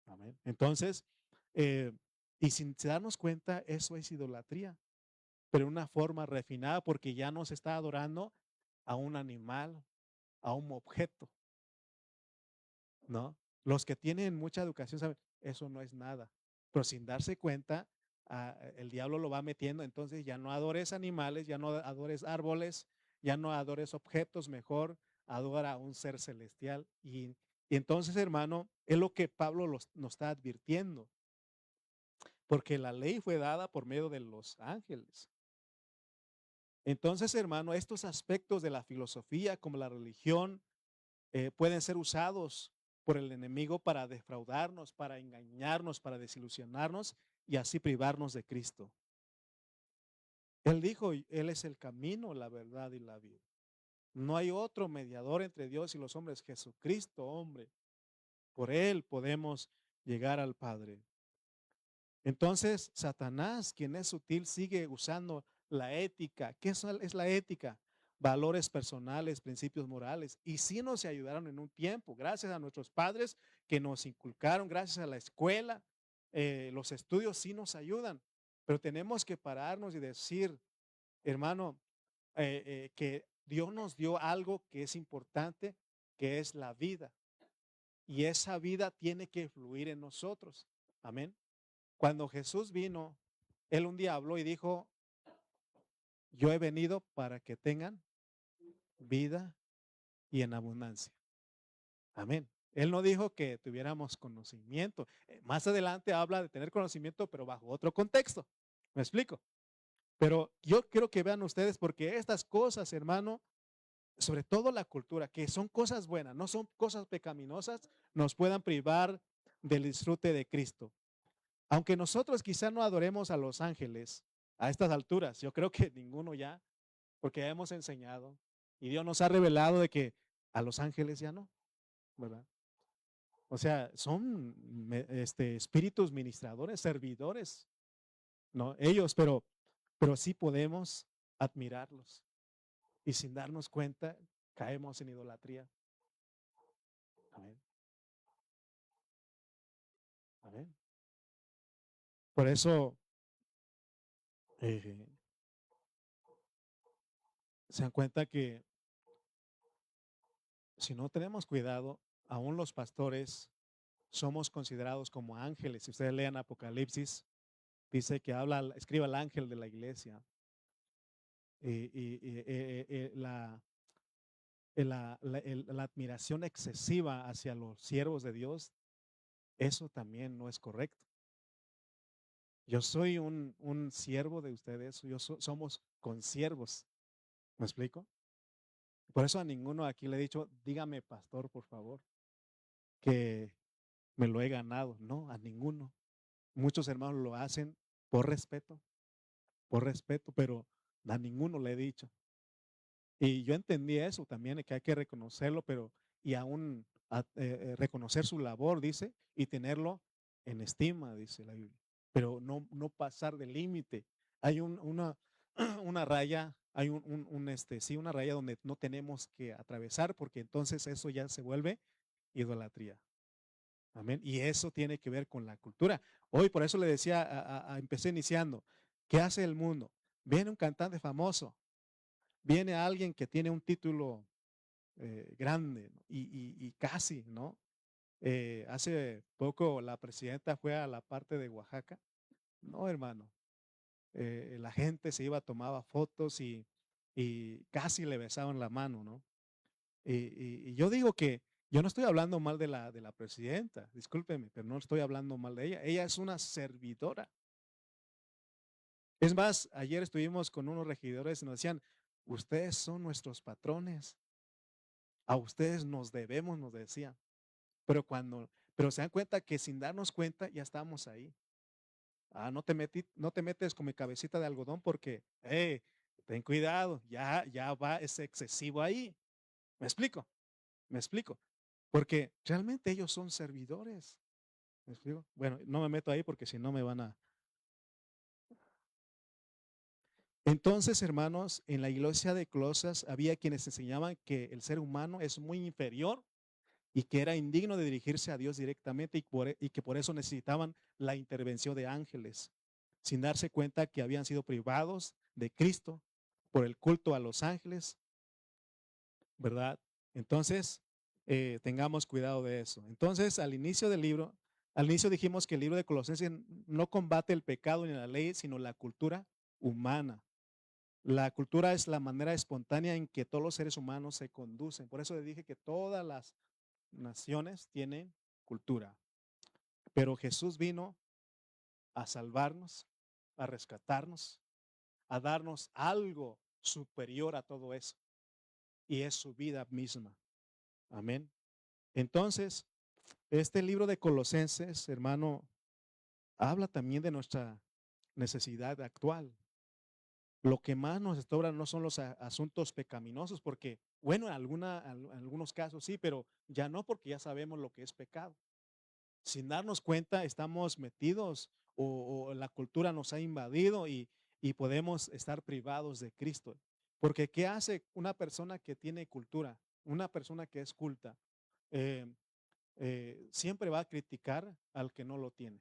Amén. Entonces, y sin darnos cuenta, eso es idolatría, pero una forma refinada porque ya no se está adorando a un animal, a un objeto, ¿no? Los que tienen mucha educación saben, eso no es nada, pero sin darse cuenta, el diablo lo va metiendo, entonces ya no adores animales, ya no adores árboles, ya no adores objetos, mejor adora a un ser celestial. Y entonces, hermano, es lo que Pablo nos está advirtiendo, porque la ley fue dada por medio de los ángeles. Entonces, hermano, estos aspectos de la filosofía como la religión pueden ser usados por el enemigo para defraudarnos, para engañarnos, para desilusionarnos y así privarnos de Cristo. Él dijo, Él es el camino, la verdad y la vida. No hay otro mediador entre Dios y los hombres, Jesucristo, hombre. Por Él podemos llegar al Padre. Entonces, Satanás, quien es sutil, sigue usando la ética. ¿Qué es la ética? Valores personales, principios morales. Y sí nos ayudaron en un tiempo, gracias a nuestros padres que nos inculcaron, gracias a la escuela, los estudios sí nos ayudan. Pero tenemos que pararnos y decir, hermano, que Dios nos dio algo que es importante, que es la vida. Y esa vida tiene que fluir en nosotros. Amén. Cuando Jesús vino, Él un día habló y dijo, yo he venido para que tengan vida y en abundancia. Amén. Él no dijo que tuviéramos conocimiento. Más adelante habla de tener conocimiento, pero bajo otro contexto. ¿Me explico? Pero yo quiero que vean ustedes, porque estas cosas, hermano, sobre todo la cultura, que son cosas buenas, no son cosas pecaminosas, nos puedan privar del disfrute de Cristo. Aunque nosotros quizá no adoremos a los ángeles a estas alturas, yo creo que ninguno ya, porque ya hemos enseñado y Dios nos ha revelado de que a los ángeles ya no, ¿verdad? O sea, son espíritus ministradores, servidores, ¿no? Ellos, pero sí podemos admirarlos y sin darnos cuenta caemos en idolatría. Amén. Amén. Por eso eh, se dan cuenta que si no tenemos cuidado, aún los pastores somos considerados como ángeles. Si ustedes lean Apocalipsis, dice que escribe el ángel de la iglesia. La admiración excesiva hacia los siervos de Dios, eso también no es correcto. Yo soy un siervo de ustedes, somos consiervos. ¿Me explico? Por eso a ninguno aquí le he dicho, dígame pastor, por favor, que me lo he ganado. No, a ninguno. Muchos hermanos lo hacen por respeto, pero a ninguno le he dicho. Y yo entendí eso también, que hay que reconocerlo, pero y aún reconocer su labor, dice, y tenerlo en estima, dice la Biblia. Pero no pasar del límite. Hay una raya, hay sí, una raya donde no tenemos que atravesar, porque entonces eso ya se vuelve idolatría. Amén. Y eso tiene que ver con la cultura. Hoy por eso le decía, empecé iniciando, ¿qué hace el mundo? Viene un cantante famoso, viene alguien que tiene un título grande, ¿no? Y casi, ¿no? Hace poco la presidenta fue a la parte de Oaxaca. No, hermano. La gente se iba, tomaba fotos y casi le besaban la mano, ¿no? Y yo digo que yo no estoy hablando mal de la presidenta, discúlpeme, pero no estoy hablando mal de ella. Ella es una servidora. Es más, ayer estuvimos con unos regidores y nos decían, ustedes son nuestros patrones, a ustedes nos debemos, nos decían. Pero se dan cuenta que sin darnos cuenta ya estamos ahí. No te metes con mi cabecita de algodón porque, ten cuidado, ya va, es excesivo ahí. ¿Me explico? ¿Me explico? Porque realmente ellos son servidores. ¿Me explico? Bueno, no me meto ahí porque si no me van a... Entonces, hermanos, en la iglesia de Colosas había quienes enseñaban que el ser humano es muy inferior y que era indigno de dirigirse a Dios directamente y que por eso necesitaban la intervención de ángeles, sin darse cuenta que habían sido privados de Cristo por el culto a los ángeles, ¿verdad? Entonces, tengamos cuidado de eso. Entonces, al inicio del libro, al inicio dijimos que el libro de Colosenses no combate el pecado ni la ley, sino la cultura humana. La cultura es la manera espontánea en que todos los seres humanos se conducen. Por eso le dije que todas las naciones tienen cultura. Pero Jesús vino a salvarnos, a rescatarnos, a darnos algo superior a todo eso. Y es su vida misma. Amén. Entonces, este libro de Colosenses, hermano, habla también de nuestra necesidad actual. Lo que más nos estorba no son los asuntos pecaminosos, porque, bueno, en algunos casos sí, pero ya no, porque ya sabemos lo que es pecado. Sin darnos cuenta, estamos metidos o la cultura nos ha invadido y podemos estar privados de Cristo. Porque ¿qué hace una persona que tiene cultura? Una persona que es culta. Eh, Siempre va a criticar al que no lo tiene.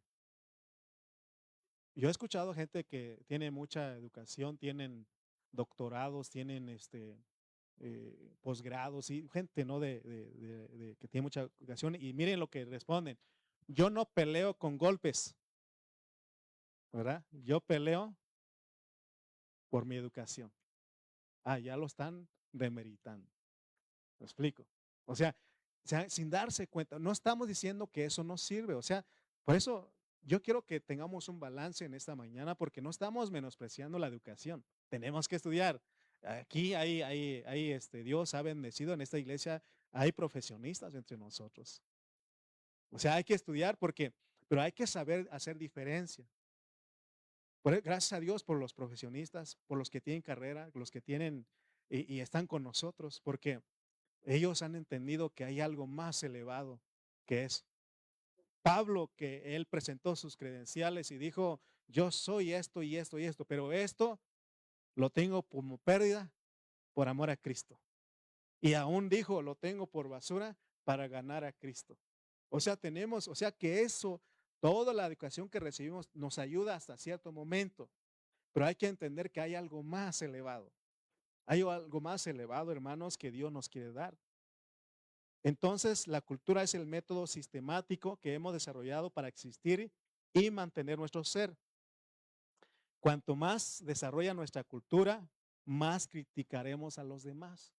Yo he escuchado gente que tiene mucha educación, tienen doctorados, tienen posgrados y gente no que tiene mucha educación y miren lo que responden. Yo no peleo con golpes, ¿verdad? Yo peleo por mi educación. Ah, ya lo están demeritando. ¿Me explico? O sea, sin darse cuenta, no estamos diciendo que eso no sirve. O sea, por eso yo quiero que tengamos un balance en esta mañana porque no estamos menospreciando la educación. Tenemos que estudiar. Aquí Dios ha bendecido en esta iglesia, hay profesionistas entre nosotros. O sea, hay que estudiar pero hay que saber hacer diferencia. Gracias a Dios por los profesionistas, por los que tienen carrera, los que tienen y están con nosotros, porque ellos han entendido que hay algo más elevado, que es Pablo, que él presentó sus credenciales y dijo, yo soy esto y esto y esto, pero esto lo tengo como pérdida por amor a Cristo. Y aún dijo, lo tengo por basura para ganar a Cristo. O sea que eso, toda la educación que recibimos nos ayuda hasta cierto momento, pero hay que entender que hay algo más elevado. Hay algo más elevado, hermanos, que Dios nos quiere dar. Entonces, la cultura es el método sistemático que hemos desarrollado para existir y mantener nuestro ser. Cuanto más desarrolla nuestra cultura, más criticaremos a los demás.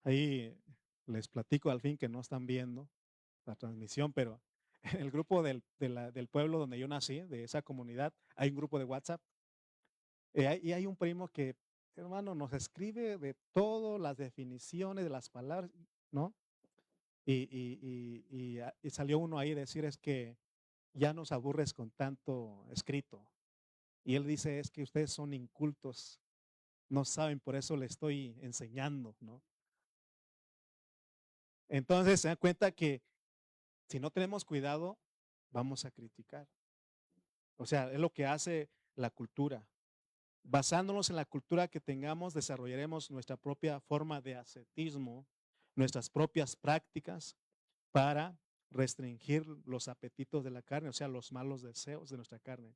Ahí les platico al fin que no están viendo la transmisión, pero en el grupo del pueblo donde yo nací, de esa comunidad, hay un grupo de WhatsApp. Y hay un primo que, hermano, nos escribe de todas las definiciones de las palabras, ¿no? Y salió uno ahí a decir es que ya nos aburres con tanto escrito. Y él dice es que ustedes son incultos, no saben, por eso le estoy enseñando, ¿no? Entonces se dan cuenta que si no tenemos cuidado, vamos a criticar. O sea, es lo que hace la cultura. Basándonos en la cultura que tengamos, desarrollaremos nuestra propia forma de ascetismo, nuestras propias prácticas para restringir los apetitos de la carne, o sea, los malos deseos de nuestra carne.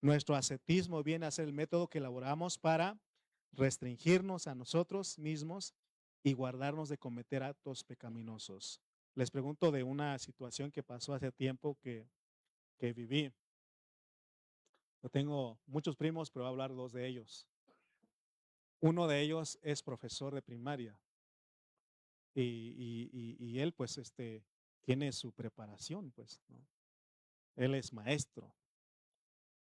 Nuestro ascetismo viene a ser el método que elaboramos para restringirnos a nosotros mismos y guardarnos de cometer actos pecaminosos. Les pregunto de una situación que pasó hace tiempo que viví. Yo tengo muchos primos, pero voy a hablar dos de ellos. Uno de ellos es profesor de primaria y él pues tiene su preparación, pues, ¿no? Él es maestro,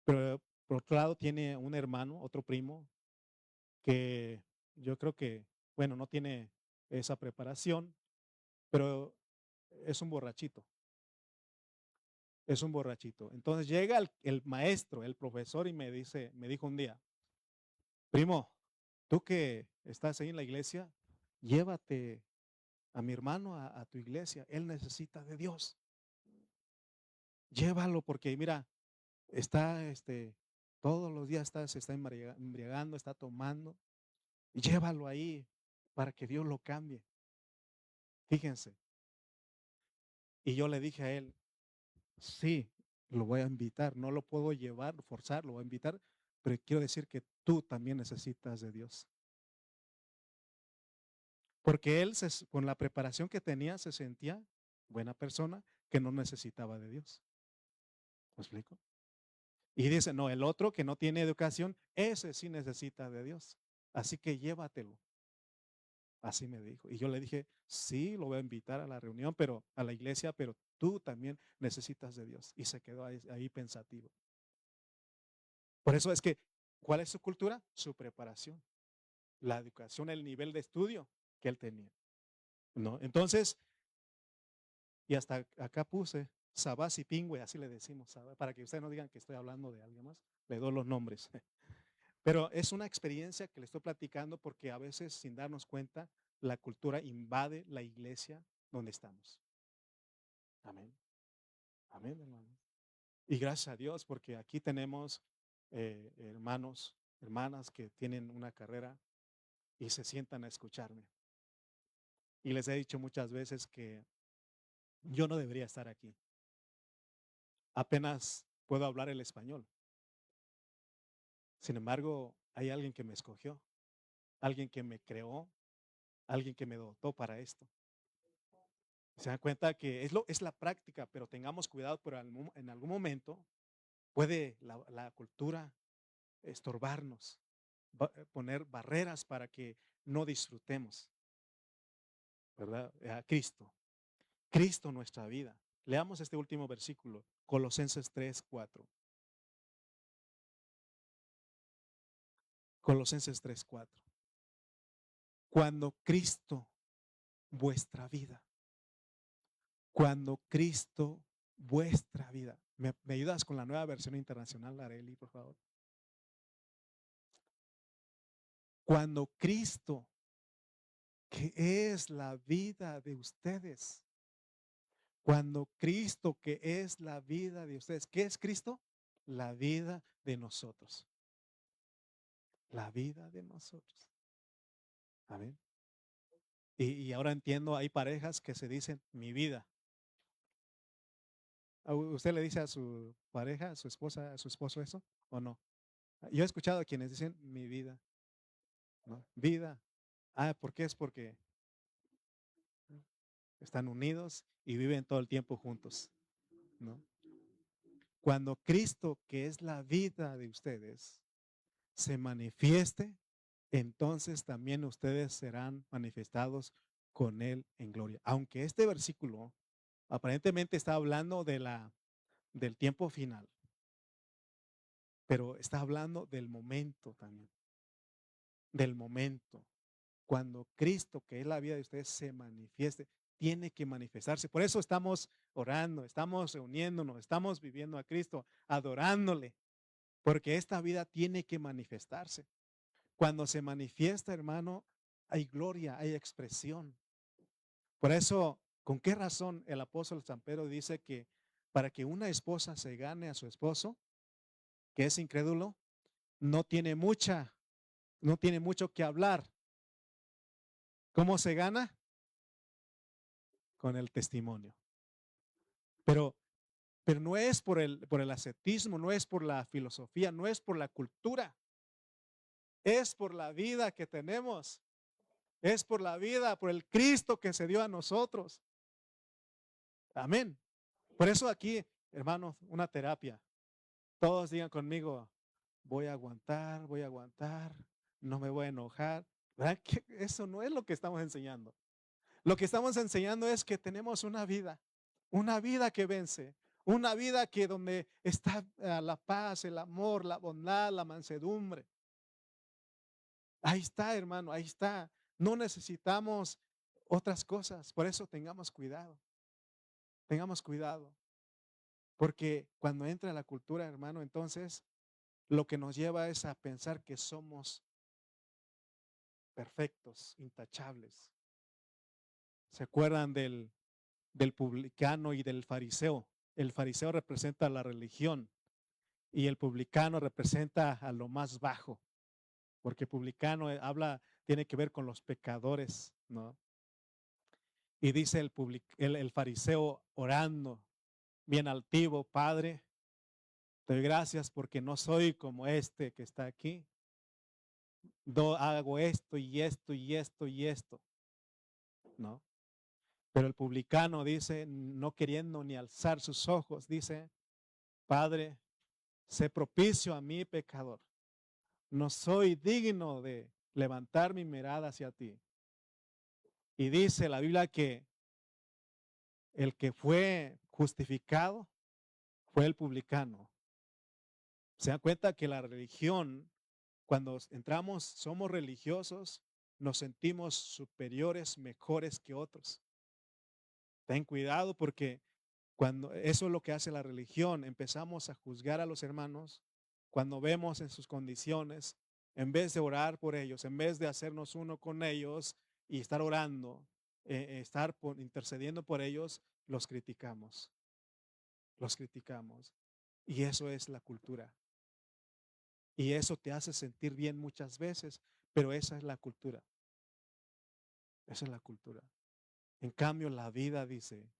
pero por otro lado tiene un hermano, otro primo, que yo creo que, bueno, no tiene esa preparación, pero es un borrachito, es un borrachito. Entonces llega el maestro, el profesor y me dijo un día, primo, tú que estás ahí en la iglesia, llévate a mi hermano a tu iglesia, él necesita de Dios. Llévalo porque mira, está Todos los días se está embriagando, está tomando. Y llévalo ahí para que Dios lo cambie. Fíjense. Y yo le dije a él, sí, lo voy a invitar. No lo puedo llevar, forzar, lo voy a invitar. Pero quiero decir que tú también necesitas de Dios. Porque él, con la preparación que tenía, se sentía buena persona que no necesitaba de Dios. ¿Me explico? Y dice, no, el otro que no tiene educación, ese sí necesita de Dios. Así que llévatelo. Así me dijo. Y yo le dije, sí, lo voy a invitar a la reunión, pero a la iglesia, pero tú también necesitas de Dios. Y se quedó ahí pensativo. Por eso es que, ¿cuál es su cultura? Su preparación, la educación, el nivel de estudio que él tenía. ¿No? Entonces, y hasta acá puse Sabás y Pingüe, así le decimos, para que ustedes no digan que estoy hablando de alguien más, le doy los nombres. Pero es una experiencia que le estoy platicando porque a veces sin darnos cuenta la cultura invade la iglesia donde estamos. Amén. Amén, hermano. Y gracias a Dios porque aquí tenemos hermanos, hermanas que tienen una carrera y se sientan a escucarme. Y les he dicho muchas veces que yo no debería estar aquí. Apenas puedo hablar el español. Sin embargo, hay alguien que me escogió, alguien que me creó, alguien que me dotó para esto. Se dan cuenta que es la práctica, pero tengamos cuidado, pero en algún momento puede la cultura estorbarnos, poner barreras para que no disfrutemos, ¿verdad? A Cristo. Cristo nuestra vida. Leamos este último versículo, Colosenses 3:4. Colosenses 3:4. Cuando Cristo vuestra vida. Cuando Cristo vuestra vida. ¿Me ayudas con la nueva versión internacional, Areli, por favor? Cuando Cristo, que es la vida de ustedes. Cuando Cristo, que es la vida de ustedes. ¿Qué es Cristo? La vida de nosotros. La vida de nosotros. Amén. Y ahora entiendo, hay parejas que se dicen mi vida. ¿Usted le dice a su pareja, a su esposa, a su esposo eso o no? Yo he escuchado a quienes dicen mi vida, ¿no? Vida. Ah, ¿por qué? Es porque están unidos y viven todo el tiempo juntos, ¿no? Cuando Cristo, que es la vida de ustedes, se manifieste, entonces también ustedes serán manifestados con Él en gloria. Aunque este versículo aparentemente está hablando del tiempo final, pero está hablando del momento también, del momento. Cuando Cristo, que es la vida de ustedes, se manifieste, tiene que manifestarse. Por eso estamos orando, estamos reuniéndonos, estamos viviendo a Cristo, adorándole, porque esta vida tiene que manifestarse. Cuando se manifiesta, hermano, hay gloria, hay expresión. Por eso, ¿con qué razón el apóstol San Pedro dice que para que una esposa se gane a su esposo, que es incrédulo, no tiene mucho que hablar? ¿Cómo se gana? Con el testimonio. Pero, pero no es por el ascetismo, no es por la filosofía, no es por la cultura, es por la vida que tenemos, es por la vida, por el Cristo que se dio a nosotros. Amén. Por eso aquí, hermanos, una terapia. Todos digan conmigo, voy a aguantar, no me voy a enojar. ¿Verdad? Que eso no es lo que estamos enseñando. Lo que estamos enseñando es que tenemos una vida que vence, una vida que donde está la paz, el amor, la bondad, la mansedumbre. Ahí está, hermano, ahí está. No necesitamos otras cosas. Por eso tengamos cuidado. Tengamos cuidado. Porque cuando entra la cultura, hermano, entonces lo que nos lleva es a pensar que somos perfectos, intachables. ¿Se acuerdan del publicano y del fariseo? El fariseo representa la religión y el publicano representa a lo más bajo, porque publicano tiene que ver con los pecadores, ¿no? Y dice el fariseo orando, bien altivo: Padre, te doy gracias porque no soy como este que está aquí. Hago esto y esto y esto y esto, ¿no? Pero el publicano dice, no queriendo ni alzar sus ojos, dice: Padre, sé propicio a mi pecador. No soy digno de levantar mi mirada hacia ti. Y dice la Biblia que el que fue justificado fue el publicano. Se dan cuenta que la religión, cuando entramos, somos religiosos, nos sentimos superiores, mejores que otros. Ten cuidado, porque cuando eso es lo que hace la religión, empezamos a juzgar a los hermanos cuando vemos en sus condiciones, en vez de orar por ellos, en vez de hacernos uno con ellos y estar orando, intercediendo por ellos, los criticamos, los criticamos. Y eso es la cultura. Y eso te hace sentir bien muchas veces, pero esa es la cultura. Esa es la cultura. En cambio, la vida dice: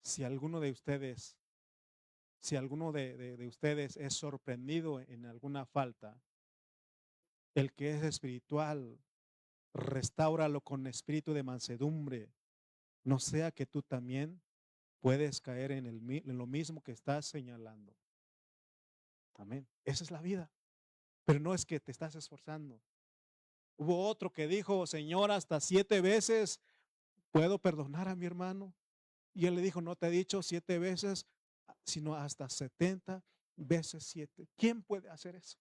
si alguno de ustedes, si alguno de ustedes es sorprendido en alguna falta, el que es espiritual, restáuralo con espíritu de mansedumbre, no sea que tú también puedes caer en lo mismo que estás señalando. Amén. Esa es la vida. Pero no es que te estás esforzando. Hubo otro que dijo: Señor, hasta 7 veces puedo perdonar a mi hermano. Y él le dijo: no te he dicho 7 veces, sino hasta 70 veces 7. ¿Quién puede hacer eso?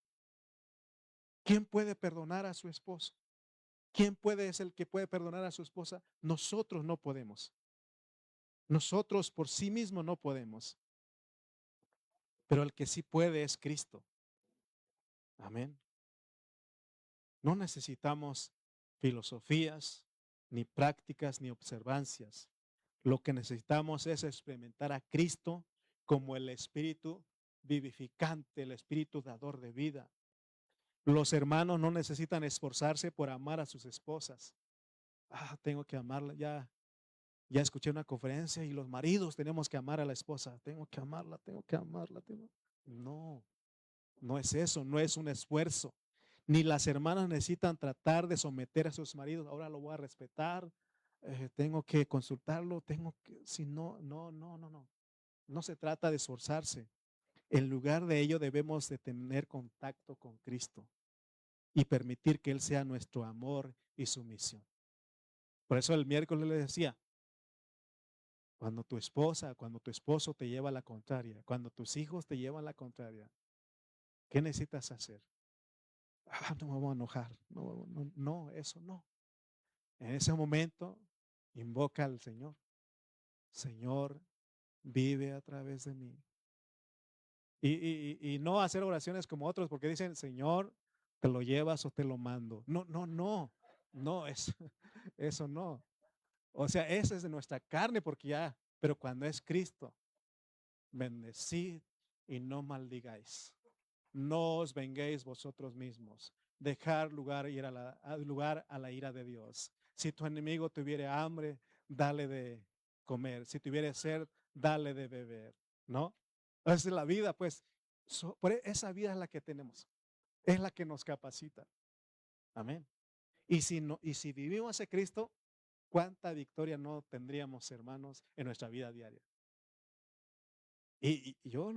¿Quién puede perdonar a su esposo? Es el que puede perdonar a su esposa? Nosotros no podemos. Nosotros por sí mismos no podemos. Pero el que sí puede es Cristo. Amén. No necesitamos filosofías, ni prácticas, ni observancias. Lo que necesitamos es experimentar a Cristo como el Espíritu vivificante, el Espíritu dador de vida. Los hermanos no necesitan esforzarse por amar a sus esposas. Tengo que amarla. Ya escuché una conferencia y los maridos tenemos que amar a la esposa. Tengo que amarla, tengo que amarla. No, no es eso, no es un esfuerzo. Ni las hermanas necesitan tratar de someter a sus maridos. Ahora lo voy a respetar, tengo que consultarlo, si no, no, no, no, no. No se trata de esforzarse. En lugar de ello debemos de tener contacto con Cristo y permitir que Él sea nuestro amor y sumisión. Por eso el miércoles le decía: cuando tu esposa, cuando tu esposo te lleva a la contraria, cuando tus hijos te llevan a la contraria, ¿qué necesitas hacer? No me voy a enojar. No, no, no, eso no. En ese momento, invoca al Señor. Señor, vive a través de mí. Y no hacer oraciones como otros, porque dicen: Señor, te lo llevas o te lo mando. No, no, no. No, eso no. O sea, esa es de nuestra carne, pero cuando es Cristo, bendecid y no maldigáis. No os venguéis vosotros mismos. Dejar lugar a la ira de Dios. Si tu enemigo tuviere hambre, dale de comer. Si tuviere sed, dale de beber. ¿No? Esa es la vida, pues. Esa vida es la que tenemos. Es la que nos capacita. Amén. Y si vivimos en Cristo, ¿cuánta victoria no tendríamos, hermanos, en nuestra vida diaria? Y yo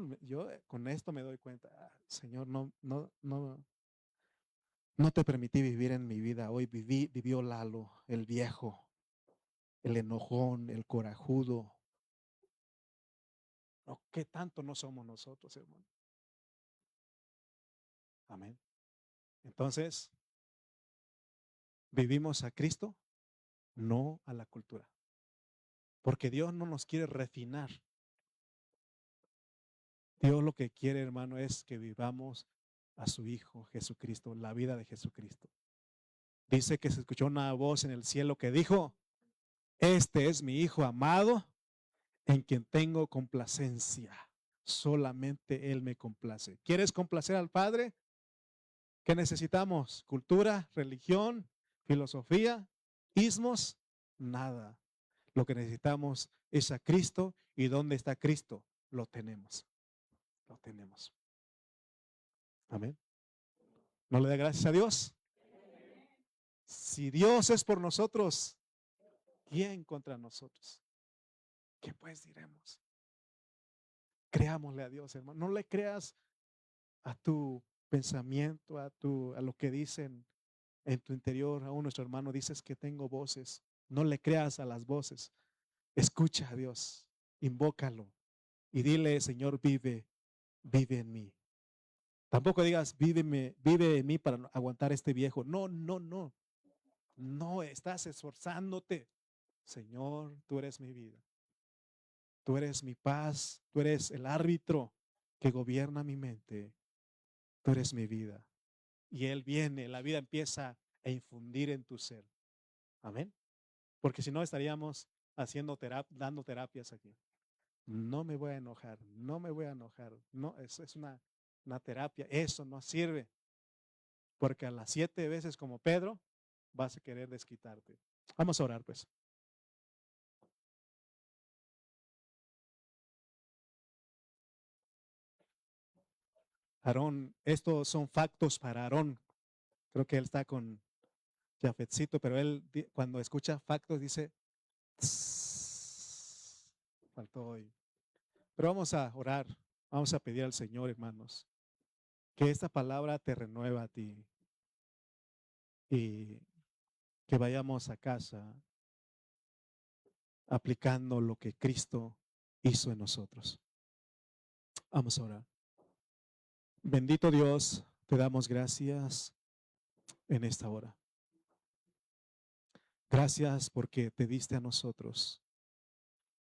con esto me doy cuenta: Señor, no te permití vivir en mi vida. Hoy vivió Lalo, el viejo, el enojón, el corajudo. No, ¿qué tanto no somos nosotros, hermano? Amén. Entonces, vivimos a Cristo, no a la cultura. Porque Dios no nos quiere refinar. Dios lo que quiere, hermano, es que vivamos a su Hijo Jesucristo, la vida de Jesucristo. Dice que se escuchó una voz en el cielo que dijo: este es mi Hijo amado, en quien tengo complacencia. Solamente Él me complace. ¿Quieres complacer al Padre? ¿Qué necesitamos? ¿Cultura, religión, filosofía, ismos? Nada. Lo que necesitamos es a Cristo. ¿Y dónde está Cristo? Lo tenemos. Lo tenemos. Amén. ¿No le da gracias a Dios? Si Dios es por nosotros, ¿quién contra nosotros? ¿Qué pues diremos? Creámosle a Dios, hermano. No le creas a tu pensamiento, a lo que dicen en tu interior. Aún nuestro hermano dices que tengo voces. No le creas a las voces. Escucha a Dios, invócalo y dile, Señor, vive, vive en mí. Tampoco digas, vive en mí para aguantar este viejo. No, no, no. No, estás esforzándote. Señor, tú eres mi vida. Tú eres mi paz. Tú eres el árbitro que gobierna mi mente. Tú eres mi vida. Y Él viene, la vida empieza a infundir en tu ser. Amén. Porque si no estaríamos dando terapias aquí. No me voy a enojar, no me voy a enojar. No, eso es una terapia. Eso no sirve. Porque a las 7 veces como Pedro vas a querer desquitarte. Vamos a orar pues. Aarón, estos son factos para Aarón. Creo que él está con Jafetcito, pero él cuando escucha factos dice, "Tss, faltó hoy". Pero vamos a orar, vamos a pedir al Señor, hermanos, que esta palabra te renueva a ti y que vayamos a casa aplicando lo que Cristo hizo en nosotros. Vamos a orar. Bendito Dios, te damos gracias en esta hora. Gracias porque te diste a nosotros.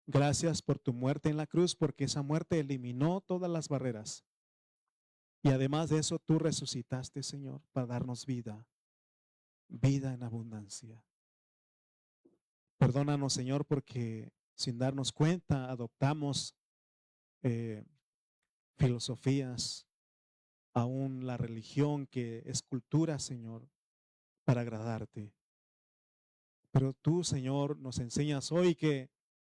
Gracias por tu muerte en la cruz, porque esa muerte eliminó todas las barreras. Y además de eso, tú resucitaste, Señor, para darnos vida, vida en abundancia. Perdónanos, Señor, porque sin darnos cuenta adoptamos eh, filosofías, aún la religión que es cultura, Señor, para agradarte. Pero tú, Señor, nos enseñas hoy que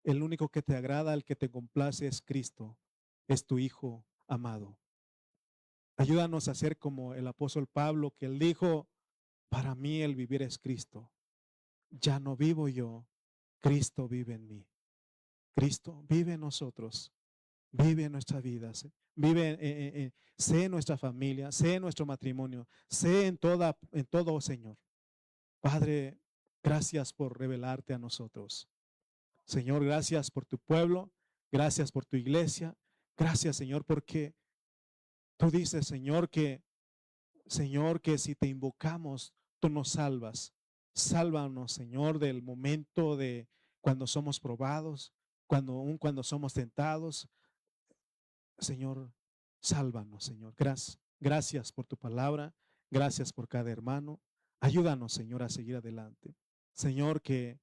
el único que te agrada, el que te complace es Cristo, es tu Hijo amado. Ayúdanos a ser como el apóstol Pablo, que él dijo, para mí el vivir es Cristo. Ya no vivo yo, Cristo vive en mí. Cristo vive en nosotros, vive en nuestras vidas, vive sé en nuestra familia, sé en nuestro matrimonio, sé en todo, Señor. Padre, gracias por revelarte a nosotros. Señor, gracias por tu pueblo, gracias por tu iglesia, gracias, Señor, porque tú dices, Señor, que si te invocamos, tú nos salvas. Sálvanos, Señor, del momento de cuando somos probados, cuando somos tentados. Señor, sálvanos, Señor. Gracias por tu palabra. Gracias por cada hermano. Ayúdanos, Señor, a seguir adelante. Señor, que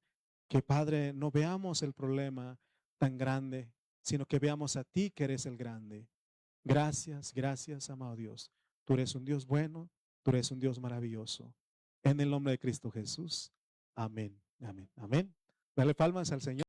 Padre, no veamos el problema tan grande, sino que veamos a ti que eres el grande. Gracias, gracias, amado Dios. Tú eres un Dios bueno, tú eres un Dios maravilloso. En el nombre de Cristo Jesús. Amén, amén, amén. Dale palmas al Señor.